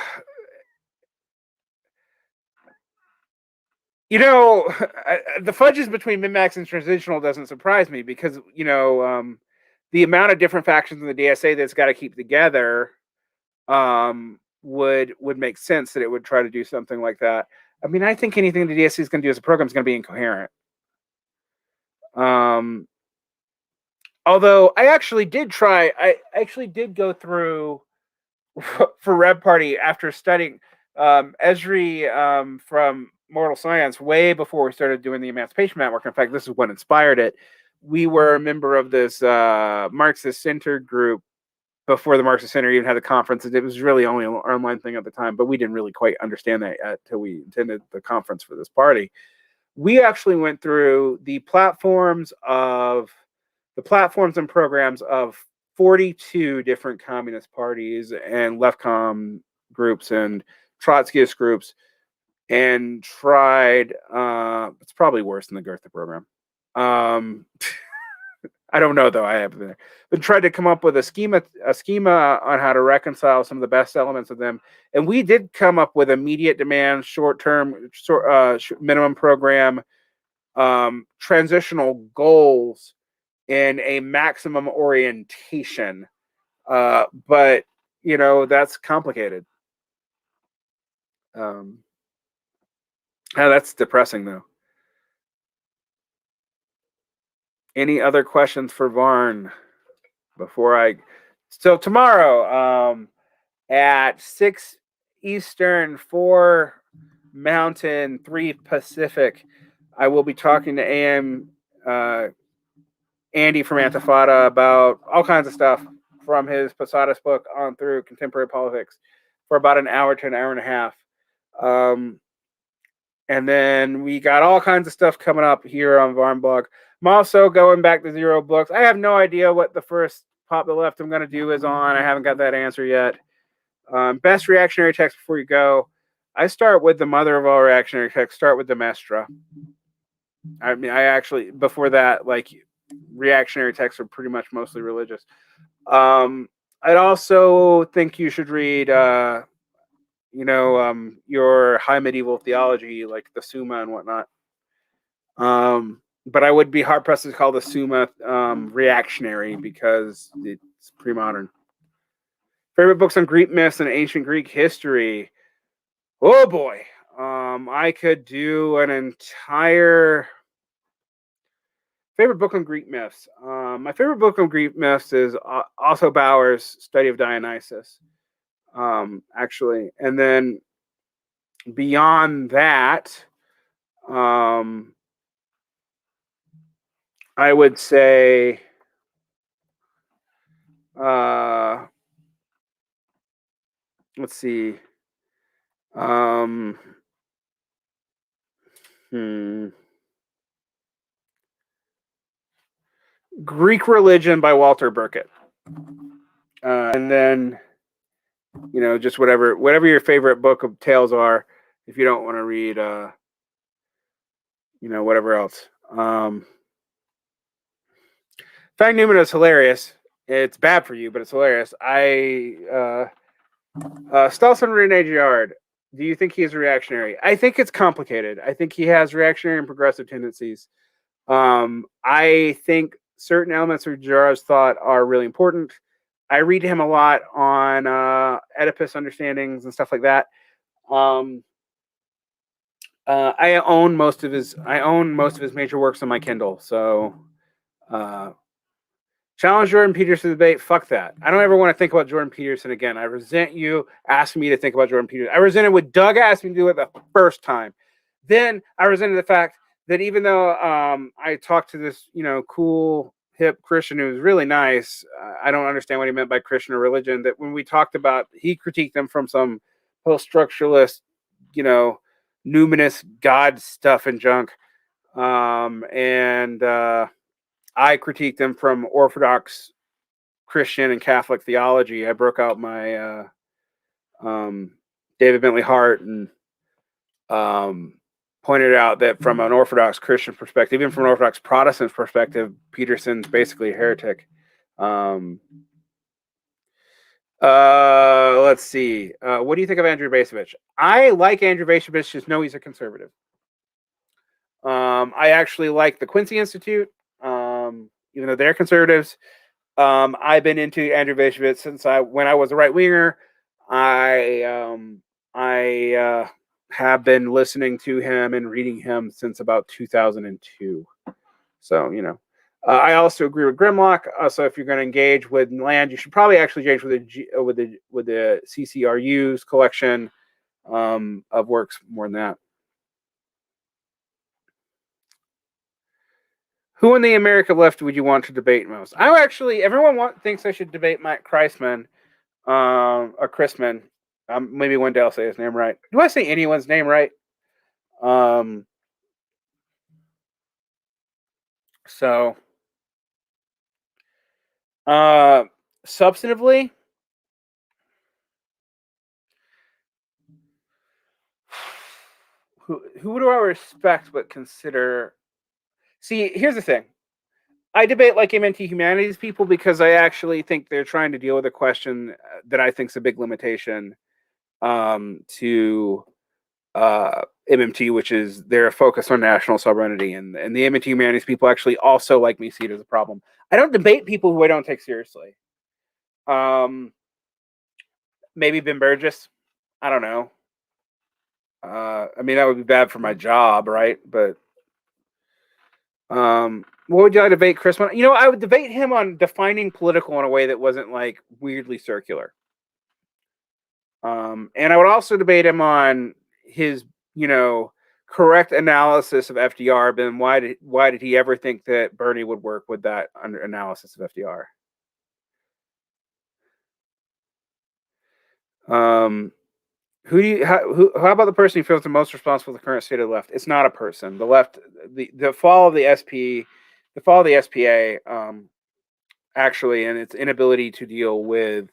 Speaker 1: the fudges between min-max and transitional doesn't surprise me, because the amount of different factions in the DSA that's got to keep together, would make sense that it would try to do something like that. I mean, I think anything the DSC is going to do as a program is going to be incoherent. Um, Although I actually did go through for Red Party after studying Esri from Mortal Science way before we started doing the Emancipation Network. In fact, this is what inspired it. We were a member of this Marxist centered group before the Marxist Center even had the conference. It was really only an online thing at the time, but we didn't really quite understand that yet until we attended the conference for this party. We actually went through the platforms and programs of 42 different communist parties and leftcom groups and Trotskyist groups, and tried, it's probably worse than the Goethe program. I don't know though, I haven't been there, but tried to come up with a schema on how to reconcile some of the best elements of them. And we did come up with immediate demand, short-term, minimum program, transitional goals, and a maximum orientation. But that's complicated. That's depressing though. Any other questions for Varn before so tomorrow, at 6 Eastern, 4 Mountain, 3 Pacific, I will be talking to Andy from Antifada about all kinds of stuff from his Posadas book on through contemporary politics for about an hour to an hour and a half. And then we got all kinds of stuff coming up here on Varn Blog. I'm also going back to Zero books. I have no idea what the first Pop the Left I'm going to do is on. I haven't got that answer yet. Best reactionary text before you go. I start with the mother of all reactionary texts. Start with Demestra. I mean, I actually, before that, reactionary texts are pretty much mostly religious. I'd also think you should read, your high medieval theology, like the Summa and whatnot. But I would be hard pressed to call the Summa reactionary because it's pre-modern. Favorite books on Greek myths and ancient Greek history. Oh boy. I could do an entire favorite book on Greek myths. My favorite book on Greek myths is also Bauer's Study of Dionysus, actually. And then beyond that, I would say let's see. Greek Religion by Walter Burkett. And then, just whatever your favorite book of tales are, if you don't want to read, whatever else. Fang Newman is hilarious. It's bad for you, but it's hilarious. Stalson Rene Girard, do you think he is reactionary? I think it's complicated. I think he has reactionary and progressive tendencies. I think certain elements of Girard's thought are really important. I read him a lot on Oedipus understandings and stuff like that. I own most of his major works on my Kindle. So challenge Jordan Peterson debate. Fuck that. I don't ever want to think about Jordan Peterson again. I resent you asking me to think about Jordan Peterson. I resented when Doug asked me to do it the first time. Then I resented the fact that even though I talked to this, cool, hip Christian who was really nice, I don't understand what he meant by Christian or religion, that when we talked about, he critiqued them from some post-structuralist, numinous God stuff and junk. And I critiqued them from Orthodox Christian and Catholic theology. I broke out my David Bentley Hart and pointed out that from an Orthodox Christian perspective, even from an Orthodox Protestant perspective, Peterson's basically a heretic. Let's see. What do you think of Andrew Bacevich? I like Andrew Bacevich, just know he's a conservative. I actually like the Quincy Institute, even though they're conservatives. I've been into Andrew Bacevich since when I was a right winger. I have been listening to him and reading him since about 2002. So, I also agree with Grimlock. So if you're going to engage with land, you should probably actually engage with the CCRU's collection of works more than that. Who in the American left would you want to debate most? Everyone thinks I should debate Matt Kreisman, or Chrisman. Maybe one day I'll say his name right. Do I say anyone's name right? So, substantively, who do I respect but consider? See, here's the thing. I debate like MNT humanities people because I actually think they're trying to deal with a question that I think is a big limitation to MMT, which is their focus on national sovereignty. And the MNT humanities people actually also, like me, see it as a problem. I don't debate people who I don't take seriously. Maybe Ben Burgess. I don't know. I mean, that would be bad for my job, right? But what would you debate Chris? You know, I would debate him on defining political in a way that wasn't like weirdly circular. And I would also debate him on his, correct analysis of FDR. But then why did he ever think that Bernie would work with that under analysis of FDR? How about the person who feels the most responsible for the current state of the left? It's not a person. The left, the fall of the SPA, actually, and its inability to deal with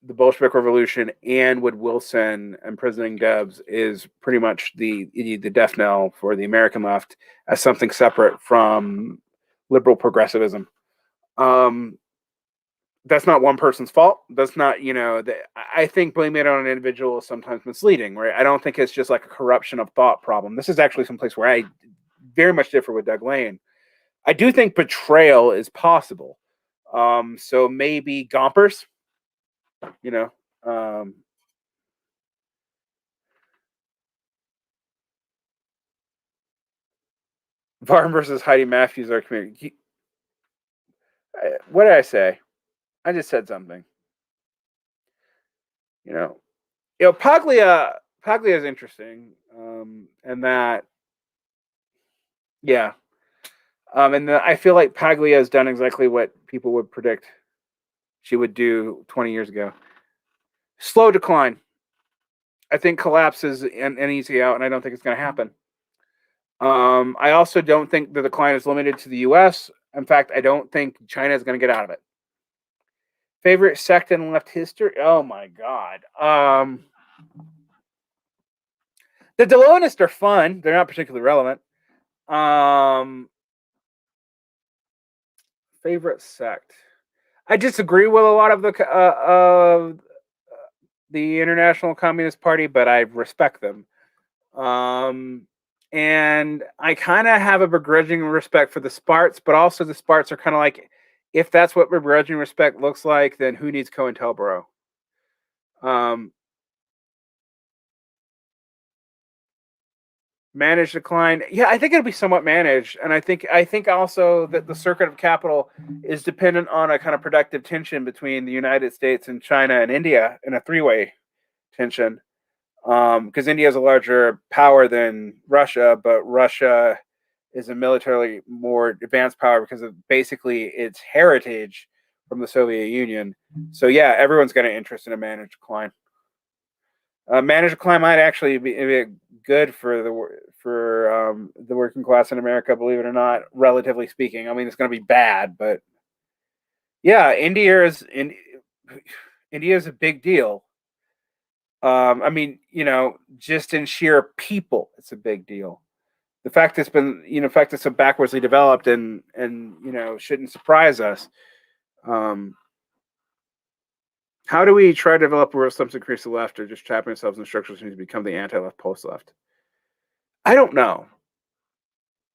Speaker 1: the Bolshevik Revolution and with Wilson imprisoning Debs is pretty much the death knell for the American left as something separate from liberal progressivism. That's not one person's fault. That's not, I think blaming it on an individual is sometimes misleading, right? I don't think it's just like a corruption of thought problem. This is actually someplace where I very much differ with Doug Lane. I do think betrayal is possible. So maybe Gompers, Varn versus Heidi Matthews, our community. What did I say? I just said something. Paglia is interesting, and that, yeah, and I feel like Paglia has done exactly what people would predict she would do 20 years ago. Slow decline. I think collapse is an easy out, and I don't think it's going to happen. I also don't think the decline is limited to the U.S. In fact, I don't think China is going to get out of it. Favorite sect in left history? Oh my God. The Delonists are fun. They're not particularly relevant. Favorite sect? I disagree with a lot of the International Communist Party, but I respect them. And I kind of have a begrudging respect for the Sparts, but also the Sparts are kind of like, if that's what begrudging respect looks like, then who needs COINTELPRO? Managed decline. Yeah, I think it'll be somewhat managed. And I think also that the circuit of capital is dependent on a kind of productive tension between the United States and China and India in a three-way tension. Because India is a larger power than Russia, but Russia is a militarily more advanced power because of basically its heritage from the Soviet Union. So yeah, everyone's got an interest in a managed decline. Managed decline might actually be good for the working class in America, believe it or not, relatively speaking. I mean, it's going to be bad, but yeah, India is a big deal. I mean, just in sheer people, it's a big deal. The fact it's been, fact it's so backwardsly developed and shouldn't surprise us. How do we try to develop a world system to increase the left, or just trapping ourselves in structures to become the anti-left post-left? I don't know.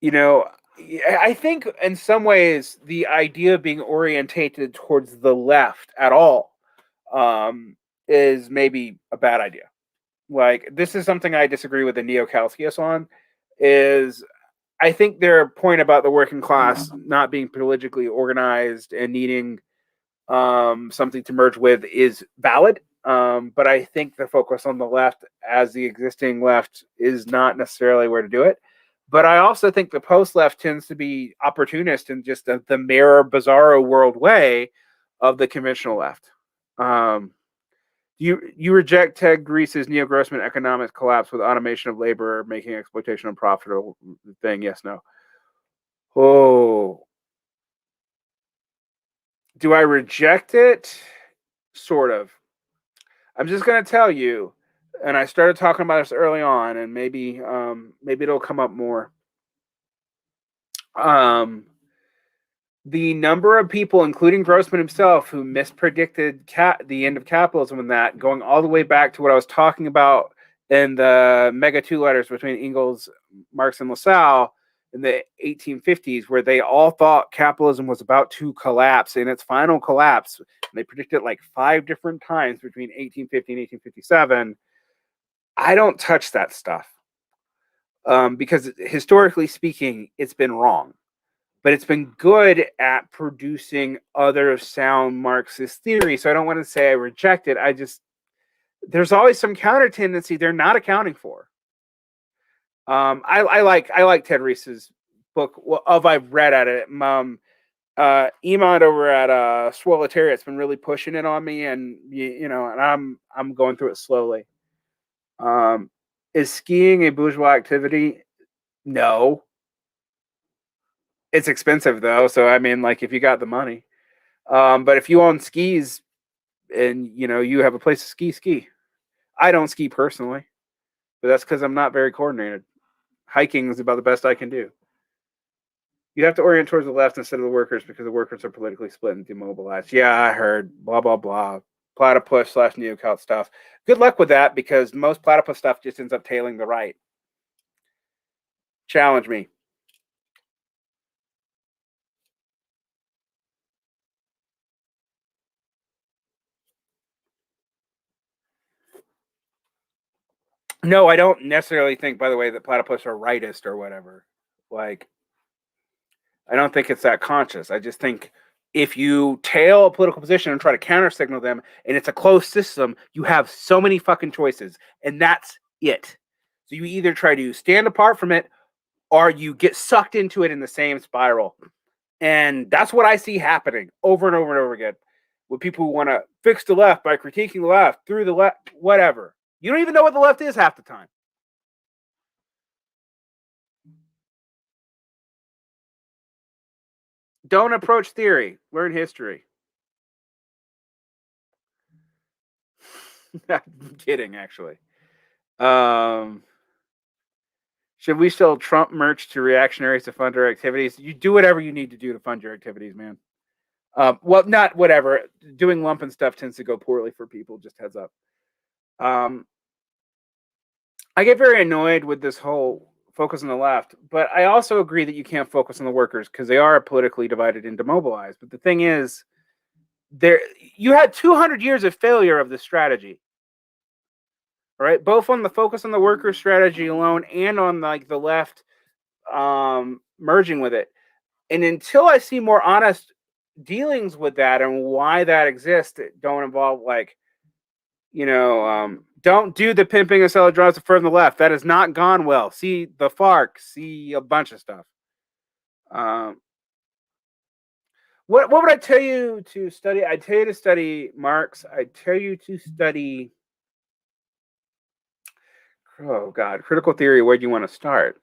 Speaker 1: I think in some ways the idea of being orientated towards the left at all is maybe a bad idea. Like, this is something I disagree with the neo-Kalskias on, is I think their point about the working class not being politically organized and needing something to merge with is valid. But I think the focus on the left as the existing left is not necessarily where to do it. But I also think the post-left tends to be opportunist in just the mirror, bizarro world way of the conventional left. You reject Ted Grease's neo-Grossman economics collapse with automation of labor, making exploitation unprofitable thing? Yes, no. Oh, do I reject it? Sort of. I'm just going to tell you, and I started talking about this early on, and maybe it'll come up more. The number of people, including Grossman himself, who mispredicted the end of capitalism and that, going all the way back to what I was talking about in the mega two letters between Engels, Marx, and Lassalle in the 1850s, where they all thought capitalism was about to collapse. In its final collapse, they predicted it like 5 different times between 1850 and 1857. I don't touch that stuff because historically speaking, it's been wrong. But it's been good at producing other sound Marxist theory. So I don't want to say I reject it. There's always some counter tendency they're not accounting for. I like Ted Reese's book of I've read at it. Iman over at Swolitariat's been really pushing it on me, and and I'm going through it slowly. Is skiing a bourgeois activity? No. It's expensive though, so I mean, like if you got the money. But if you own skis and you have a place to ski. I don't ski personally, but that's because I'm not very coordinated. Hiking is about the best I can do. You have to orient towards the left instead of the workers because the workers are politically split and demobilized. Yeah, I heard blah blah blah. Platypus / neocult stuff. Good luck with that because most platypus stuff just ends up tailing the right. Challenge me. No, I don't necessarily think, by the way, that platypus are rightist or whatever. Like, I don't think it's that conscious. I just think if you tail a political position and try to counter signal them and it's a closed system, you have so many fucking choices. And that's it. So you either try to stand apart from it or you get sucked into it in the same spiral. And that's what I see happening over and over and over again with people who want to fix the left by critiquing the left through the left, whatever. You don't even know what the left is half the time. Don't approach theory. Learn history. I'm kidding, actually. Should we sell Trump merch to reactionaries to fund our activities? You do whatever you need to do to fund your activities, man. Well, not whatever. Doing lump and stuff tends to go poorly for people. Just heads up. I get very annoyed with this whole focus on the left, but I also agree that you can't focus on the workers because they are politically divided and demobilized. But the thing is, you had 200 years of failure of this strategy. Right, both on the focus on the worker strategy alone and on like the left merging with it. And until I see more honest dealings with that and why that exists, that don't involve like, don't do the pimping and sell drugs from the left. That has not gone well. See the FARC, see a bunch of stuff. What would I tell you to study? I tell you to study Marx. I tell you to study. Oh God, critical theory. Where do you want to start?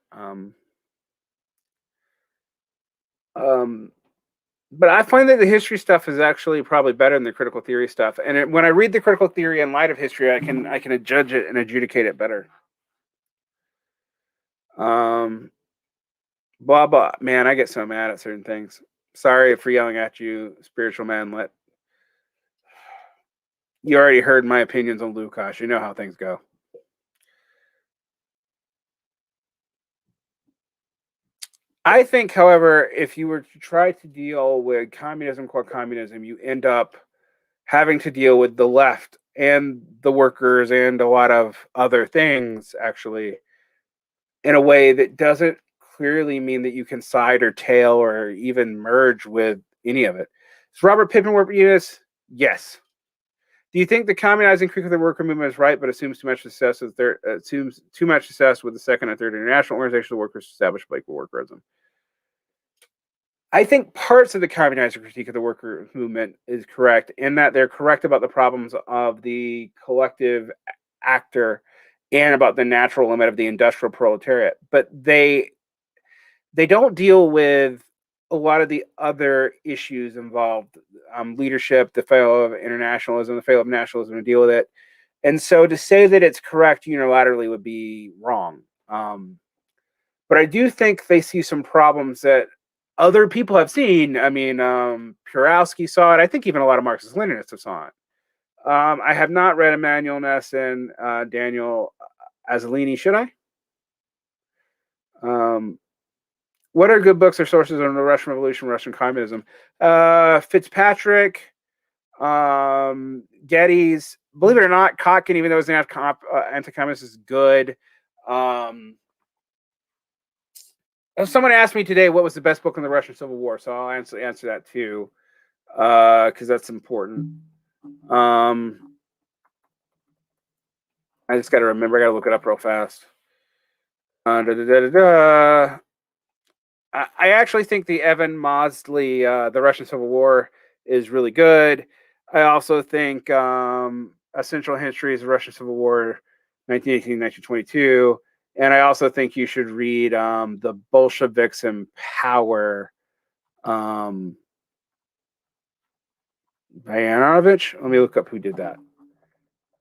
Speaker 1: But I find that the history stuff is actually probably better than the critical theory stuff. And when I read the critical theory in light of history, I can judge it and adjudicate it better. Blah blah. Man, I get so mad at certain things. Sorry for yelling at you, spiritual man. You already heard my opinions on Lukács. You know how things go. I think, however, if you were to try to deal with communism, core communism, you end up having to deal with the left and the workers and a lot of other things, actually, in a way that doesn't clearly mean that you can side or tail or even merge with any of it. Is Robert Pippin worth this? Yes. Do you think the communizing critique of the worker movement is right, but assumes too much success with the second and third international organization of the workers established by equal workerism? I think parts of the communizing critique of the worker movement is correct in that they're correct about the problems of the collective actor and about the natural limit of the industrial proletariat, but they don't deal with a lot of the other issues involved, leadership, the fail of internationalism, the fail of nationalism to deal with it. And so to say that it's correct unilaterally would be wrong. But I do think they see some problems that other people have seen. I mean, Purowski saw it. I think even a lot of Marxist-Leninists have saw it. I have not read Emmanuel Ness and Daniel Azzolini. Should I? What are good books or sources on the Russian Revolution, Russian communism? Fitzpatrick, Geddes. Believe it or not, Kotkin, even though he's an anti-communist, is good. Someone asked me today what was the best book in the Russian Civil War, so I'll answer that too, because that's important. I just got to remember. I got to look it up real fast. I actually think the Evan Mosley, The Russian Civil War, is really good. I also think Essential Histories of the Russian Civil War, 1918-1922. And I also think you should read The Bolsheviks in Power by Yanovich. Let me look up who did that,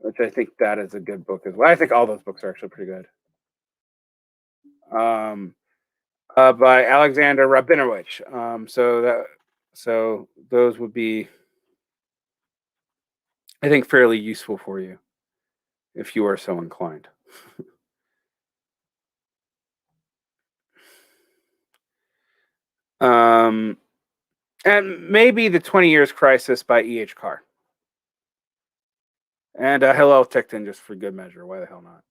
Speaker 1: which I think that is a good book as well. I think all those books are actually pretty good. By Alexander Rabinowitz. So those would be, I think, fairly useful for you if you are so inclined. And maybe The 20 Years Crisis by E.H. Carr. And Hillel Tickton, just for good measure. Why the hell not?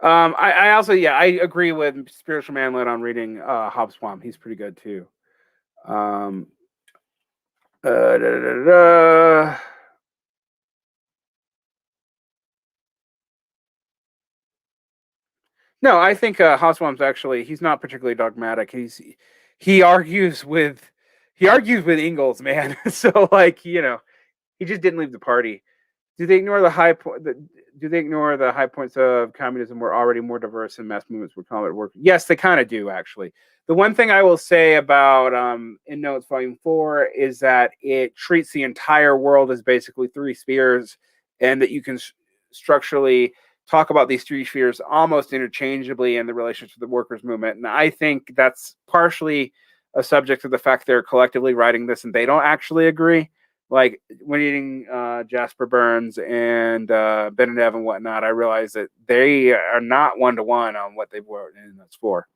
Speaker 1: I also, I agree with Spiritual Manlet on reading Hobsbawm. He's pretty good too. No, I think Hobsbawm's actually, he's not particularly dogmatic. He argues with Engels, man. So like, he just didn't leave the party. Do they ignore the high points of communism were already more diverse and mass movements would call it work? Yes, they kind of do, actually. The one thing I will say about Endnotes Volume 4 is that it treats the entire world as basically three spheres, and that you can structurally talk about these three spheres almost interchangeably in the relationship to the workers' movement. And I think that's partially a subject of the fact they're collectively writing this and they don't actually agree. Like when reading Jasper Burns and Benedev and whatnot, I realized that they are not one-to-one on what they've wrote in Endnotes 4.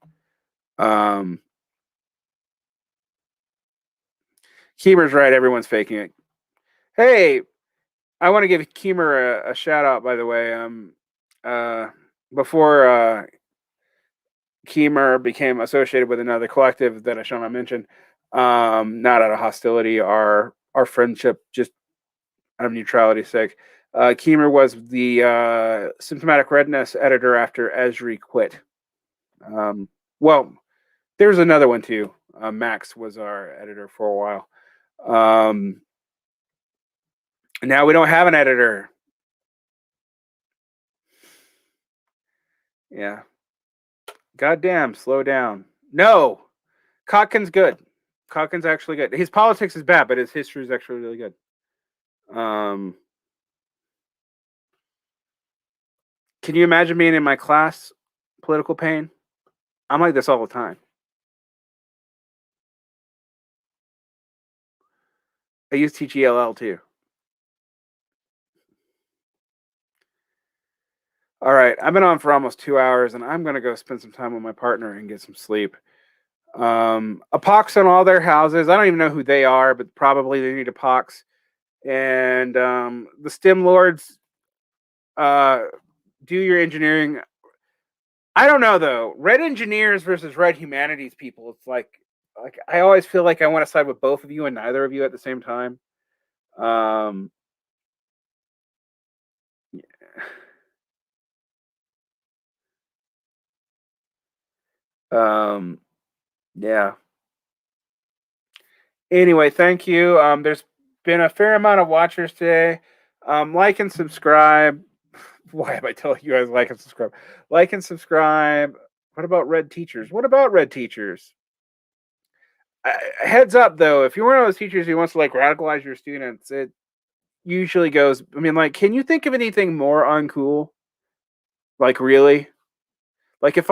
Speaker 1: Keemer's right. Everyone's faking it. Hey, I want to give Keemer a shout out, by the way. Before Keemer became associated with another collective that I shall not mention, not out of hostility, our friendship, just out of neutrality's sake. Keemer was the Symptomatic Redness editor after Esri quit. Well, there's another one too. Max was our editor for a while. Now we don't have an editor. Yeah. Goddamn, slow down. No, Kotkin's good. Kotkin's actually good. His politics is bad, but his history is actually really good. Can you imagine being in my class, Political Pain? I'm like this all the time. I use teach ELL too. All right, I've been on for almost 2 hours, and I'm gonna go spend some time with my partner and get some sleep. A pox on all their houses. I don't even know who they are, but probably they need a pox. And the STEM lords, do your engineering. I don't know though. Red engineers versus red humanities people. It's like like I always feel like I want to side with both of you and neither of you at the same time. Um, um, yeah. Anyway, thank you. There's been a fair amount of watchers today. Like and subscribe. Why am I telling you guys like and subscribe? Like and subscribe. What about red teachers? What about red teachers? Heads up, though, if you're one of those teachers who wants to like radicalize your students, it usually goes. I mean, like, can you think of anything more uncool? Like, really? Like, if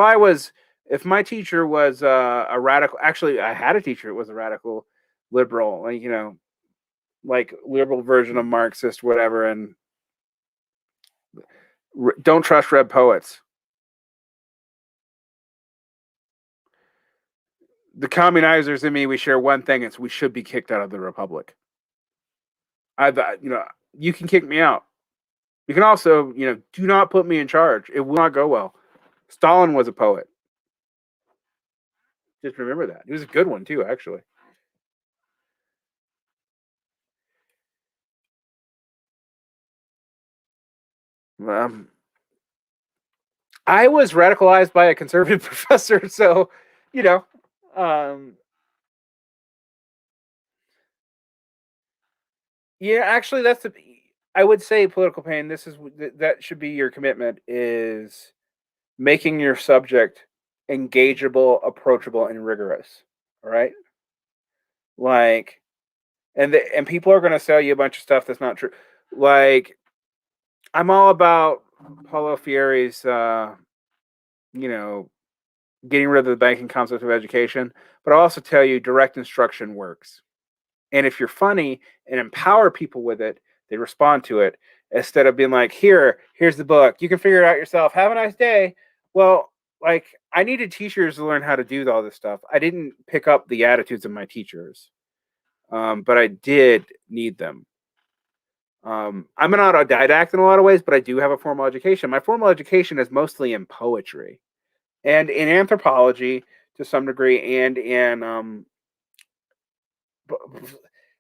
Speaker 1: my teacher was a radical, actually, I had a teacher who was a radical liberal, like, like liberal version of Marxist, whatever, and don't trust red poets. The communizers and me, we share one thing: it's we should be kicked out of the republic. You can kick me out. You can also, do not put me in charge. It will not go well. Stalin was a poet. Just remember that. He was a good one too, actually. Um, I was radicalized by a conservative professor, so you know. Um, yeah, actually, I would say political pain. This is that should be your commitment: is making your subject engageable, approachable, and rigorous. All right, like, and people are going to sell you a bunch of stuff that's not true. Like, I'm all about Paulo Freire's, you know, getting rid of the banking concept of education, but I'll also tell you direct instruction works. And if you're funny and empower people with it, they respond to it instead of being like, here's the book. You can figure it out yourself. Have a nice day. Well, like I needed teachers to learn how to do all this stuff. I didn't pick up the attitudes of my teachers, but I did need them. I'm an autodidact in a lot of ways, but I do have a formal education. My formal education is mostly in poetry and in anthropology to some degree, and in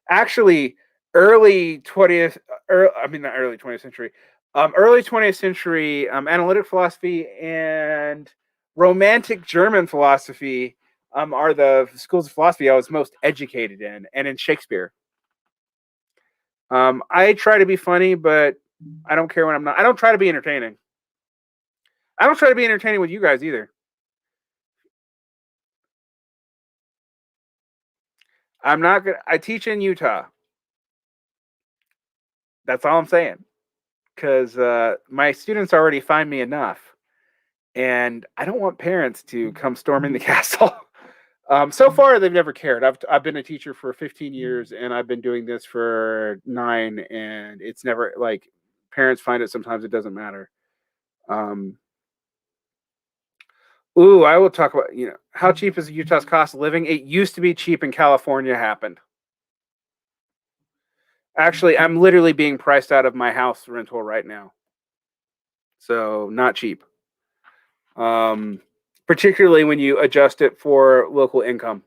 Speaker 1: actually early 20th, I mean not early 20th century, early 20th century analytic philosophy and romantic German philosophy are the schools of philosophy I was most educated in, and in Shakespeare. I try to be funny, but I don't care when I'm not. I don't try to be entertaining. I don't try to be entertaining with you guys either. I'm not gonna. I teach in Utah. That's all I'm saying. Because my students already find me enough, and I don't want parents to come storming the castle. So far, they've never cared. I've been a teacher for 15 years, and I've been doing this for 9, and it's never like parents find it. Sometimes it doesn't matter. Um, Ooh, I will talk about, how cheap is Utah's cost of living? It used to be cheap in California happened. Actually, I'm literally being priced out of my house rental right now. So not cheap. Um, Particularly when you adjust it for local income.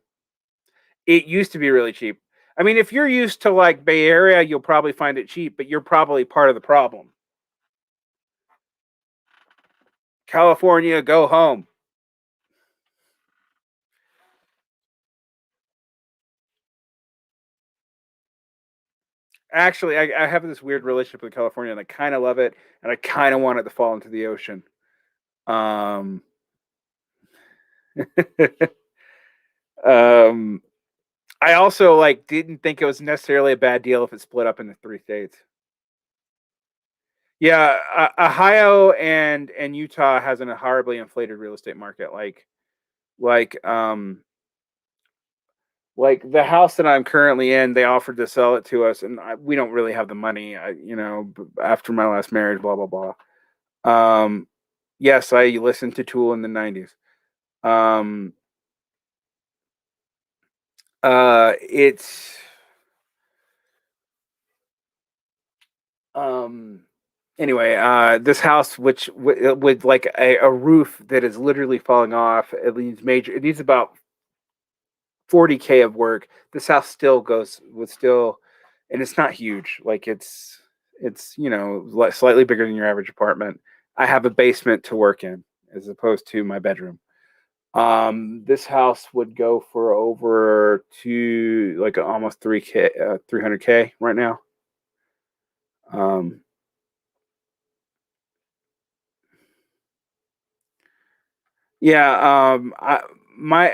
Speaker 1: It used to be really cheap. I mean, if you're used to like Bay Area, you'll probably find it cheap, but you're probably part of the problem. California, go home. Actually, I have this weird relationship with California, and I kind of love it, and I kind of want it to fall into the ocean. Um, um, I also like didn't think it was necessarily a bad deal if it split up into 3 states. Yeah, Ohio and Utah has a horribly inflated real estate market. Like um like the house that I'm currently in, they offered to sell it to us, and we don't really have the money. After my last marriage, blah blah blah. Yes, I listened to Tool in the '90s. Um, it's um anyway, this house, which with like a roof that is literally falling off, it needs about 40K of work. This house still would still, and it's not huge. Like it's slightly bigger than your average apartment. I have a basement to work in as opposed to my bedroom. This house would go for over almost 300K right now. Yeah, my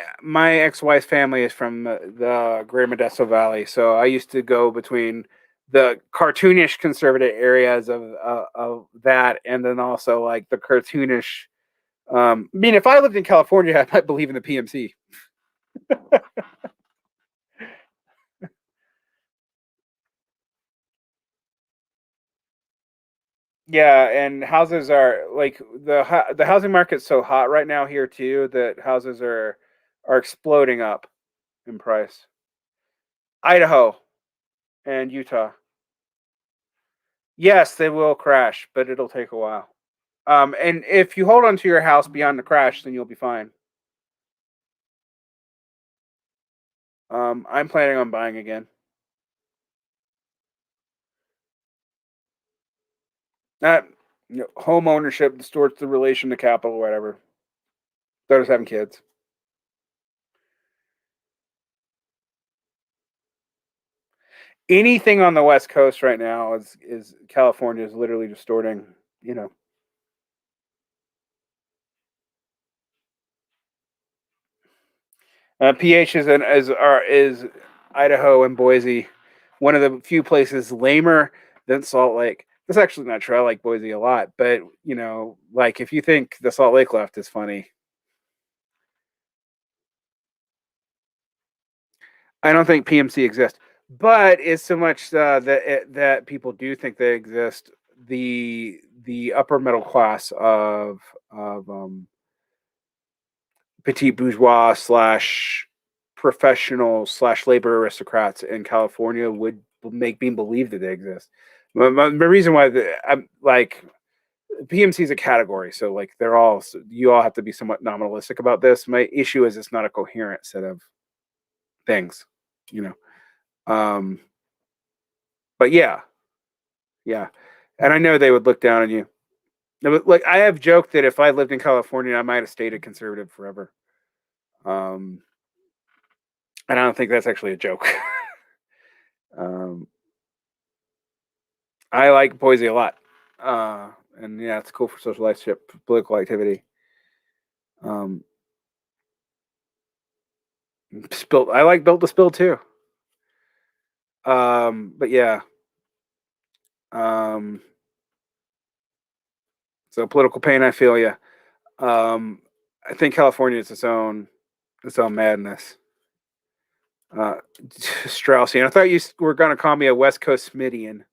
Speaker 1: ex-wife's family is from the Greater Modesto Valley, so I used to go between the cartoonish conservative areas of that, and then also like the cartoonish. I mean, if I lived in California, I might believe in the PMC. Yeah, and houses are like the housing market's so hot right now here too that houses are exploding up in price. Idaho and Utah. Yes, they will crash, but it'll take a while. And if you hold on to your house beyond the crash, then you'll be fine. I'm planning on buying again. Not home ownership distorts the relation to capital, whatever. So does having kids. Anything on the West Coast right now is California is literally distorting. PH is Idaho and Boise, one of the few places lamer than Salt Lake. That's actually not true. I like Boise a lot, but like if you think the Salt Lake left is funny, I don't think PMC exists. But it's so much that people do think they exist. The upper middle class of petite bourgeois slash professional slash labor aristocrats in California would make me believe that they exist. The reason why I'm like PMC is a category, so like you all have to be somewhat nominalistic about this. My issue is it's not a coherent set of things, you know. But yeah, and I know they would look down on you. Like I have joked that if I lived in California, I might have stayed a conservative forever. Um, and I don't think that's actually a joke. um, I like Boise a lot, and yeah, it's cool for socialization, political activity. Um, I like Built to Spill too. But yeah, um, so political pain, I feel you. I think California is its own madness. Straussian. I thought you were going to call me a West Coast Smithian.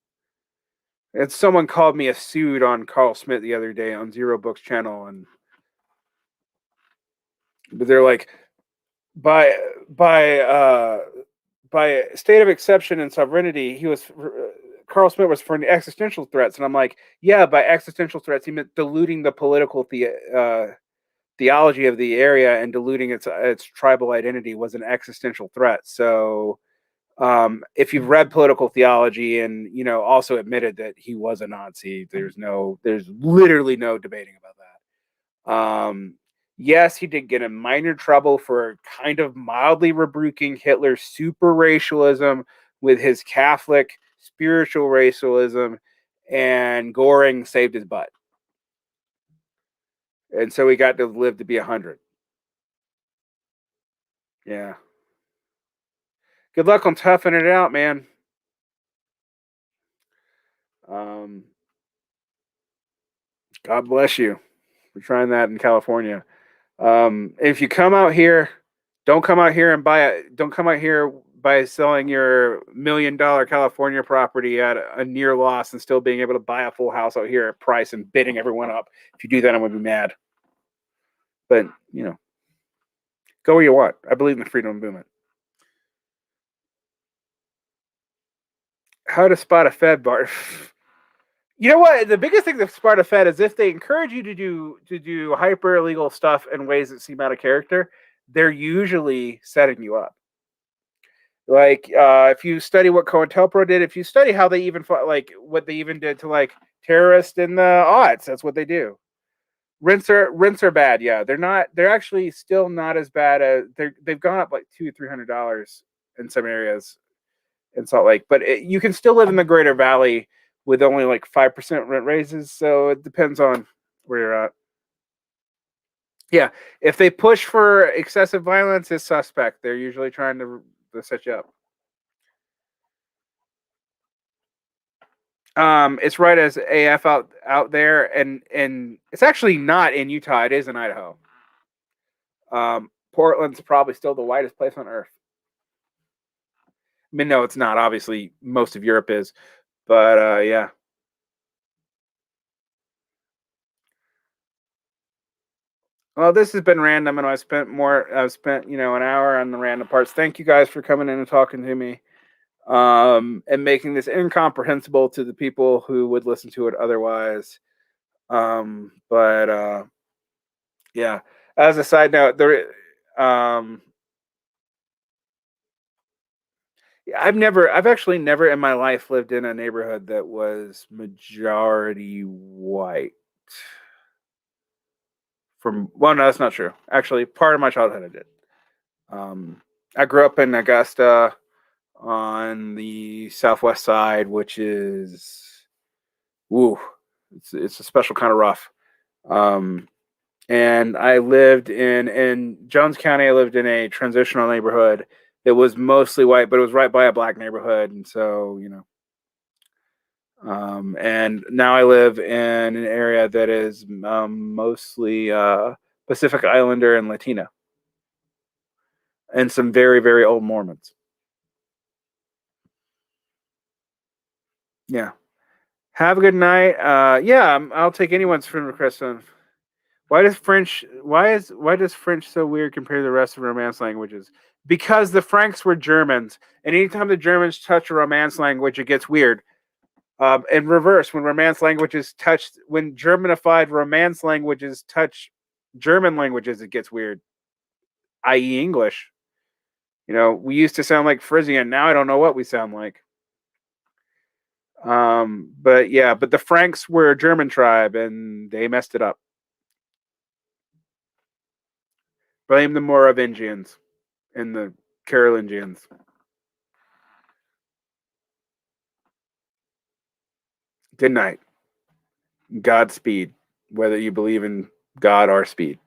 Speaker 1: And someone called me a suit on Carl Smith the other day on Zero Books channel, and but they're like, by by uh, by state of exception and sovereignty, Carl Smith was for existential threats, and I'm like, yeah, by existential threats, he meant diluting the political theology of the area and diluting its tribal identity was an existential threat. So if you've read political theology and also admitted that he was a Nazi, there's literally no debating about that. Yes, he did get in minor trouble for kind of mildly rebuking Hitler's super racialism with his Catholic spiritual racialism, and Goring saved his butt, and so he got to live to be 100. Yeah. Good luck on toughing it out, man. Um, God bless you for trying that in California. If you come out here, don't come out here and don't come out here by selling your $1 million California property at a near loss and still being able to buy a full house out here at price and bidding everyone up. If you do that, I'm going to be mad. But, go where you want. I believe in the freedom movement. How to spot a Fed bar. You know what? The biggest thing that spot a Fed is if they encourage you to hyper illegal stuff in ways that seem out of character, they're usually setting you up. Like, if you study what COINTELPRO did, if you study how they even fought, like what they even did to like terrorists in the aughts, that's what they do. Rents are bad. Yeah, they're not. They're actually still not as bad as they've gone up like $200-300 in some areas in Salt Lake, but you can still live in the Greater Valley with only like 5% rent raises. So it depends on where you're at. Yeah, if they push for excessive violence, it's suspect. They're usually trying to set you up. It's right as AF out there, and it's actually not in Utah. It is in Idaho. Portland's probably still the whitest place on earth. I mean, no, it's not. Obviously, most of Europe is, but yeah. Well, this has been random, and I've spent an hour on the random parts. Thank you guys for coming in and talking to me, and making this incomprehensible to the people who would listen to it otherwise. But yeah. As a side note, um, I've actually never in my life lived in a neighborhood that was majority white. Well, no, that's not true. Actually, part of my childhood I did. I grew up in Augusta on the southwest side, which is, woo, it's a special kind of rough. Um, and I lived in Jones County. I lived in a transitional neighborhood that was mostly white, but it was right by a black neighborhood, and so and now I live in an area that is mostly Pacific Islander and Latino, and some very, very old Mormons. Yeah. Have a good night. Yeah, I'll take anyone's friend request on. Why does French so weird compared to the rest of Romance languages? Because the Franks were Germans, and anytime the Germans touch a Romance language, it gets weird. And reverse, when when Germanified Romance languages touch German languages, it gets weird. I.e., English. We used to sound like Frisian. Now I don't know what we sound like. But yeah, but the Franks were a German tribe, and they messed it up. Blame the Merovingians and the Carolingians. Good night. Godspeed, whether you believe in God or speed.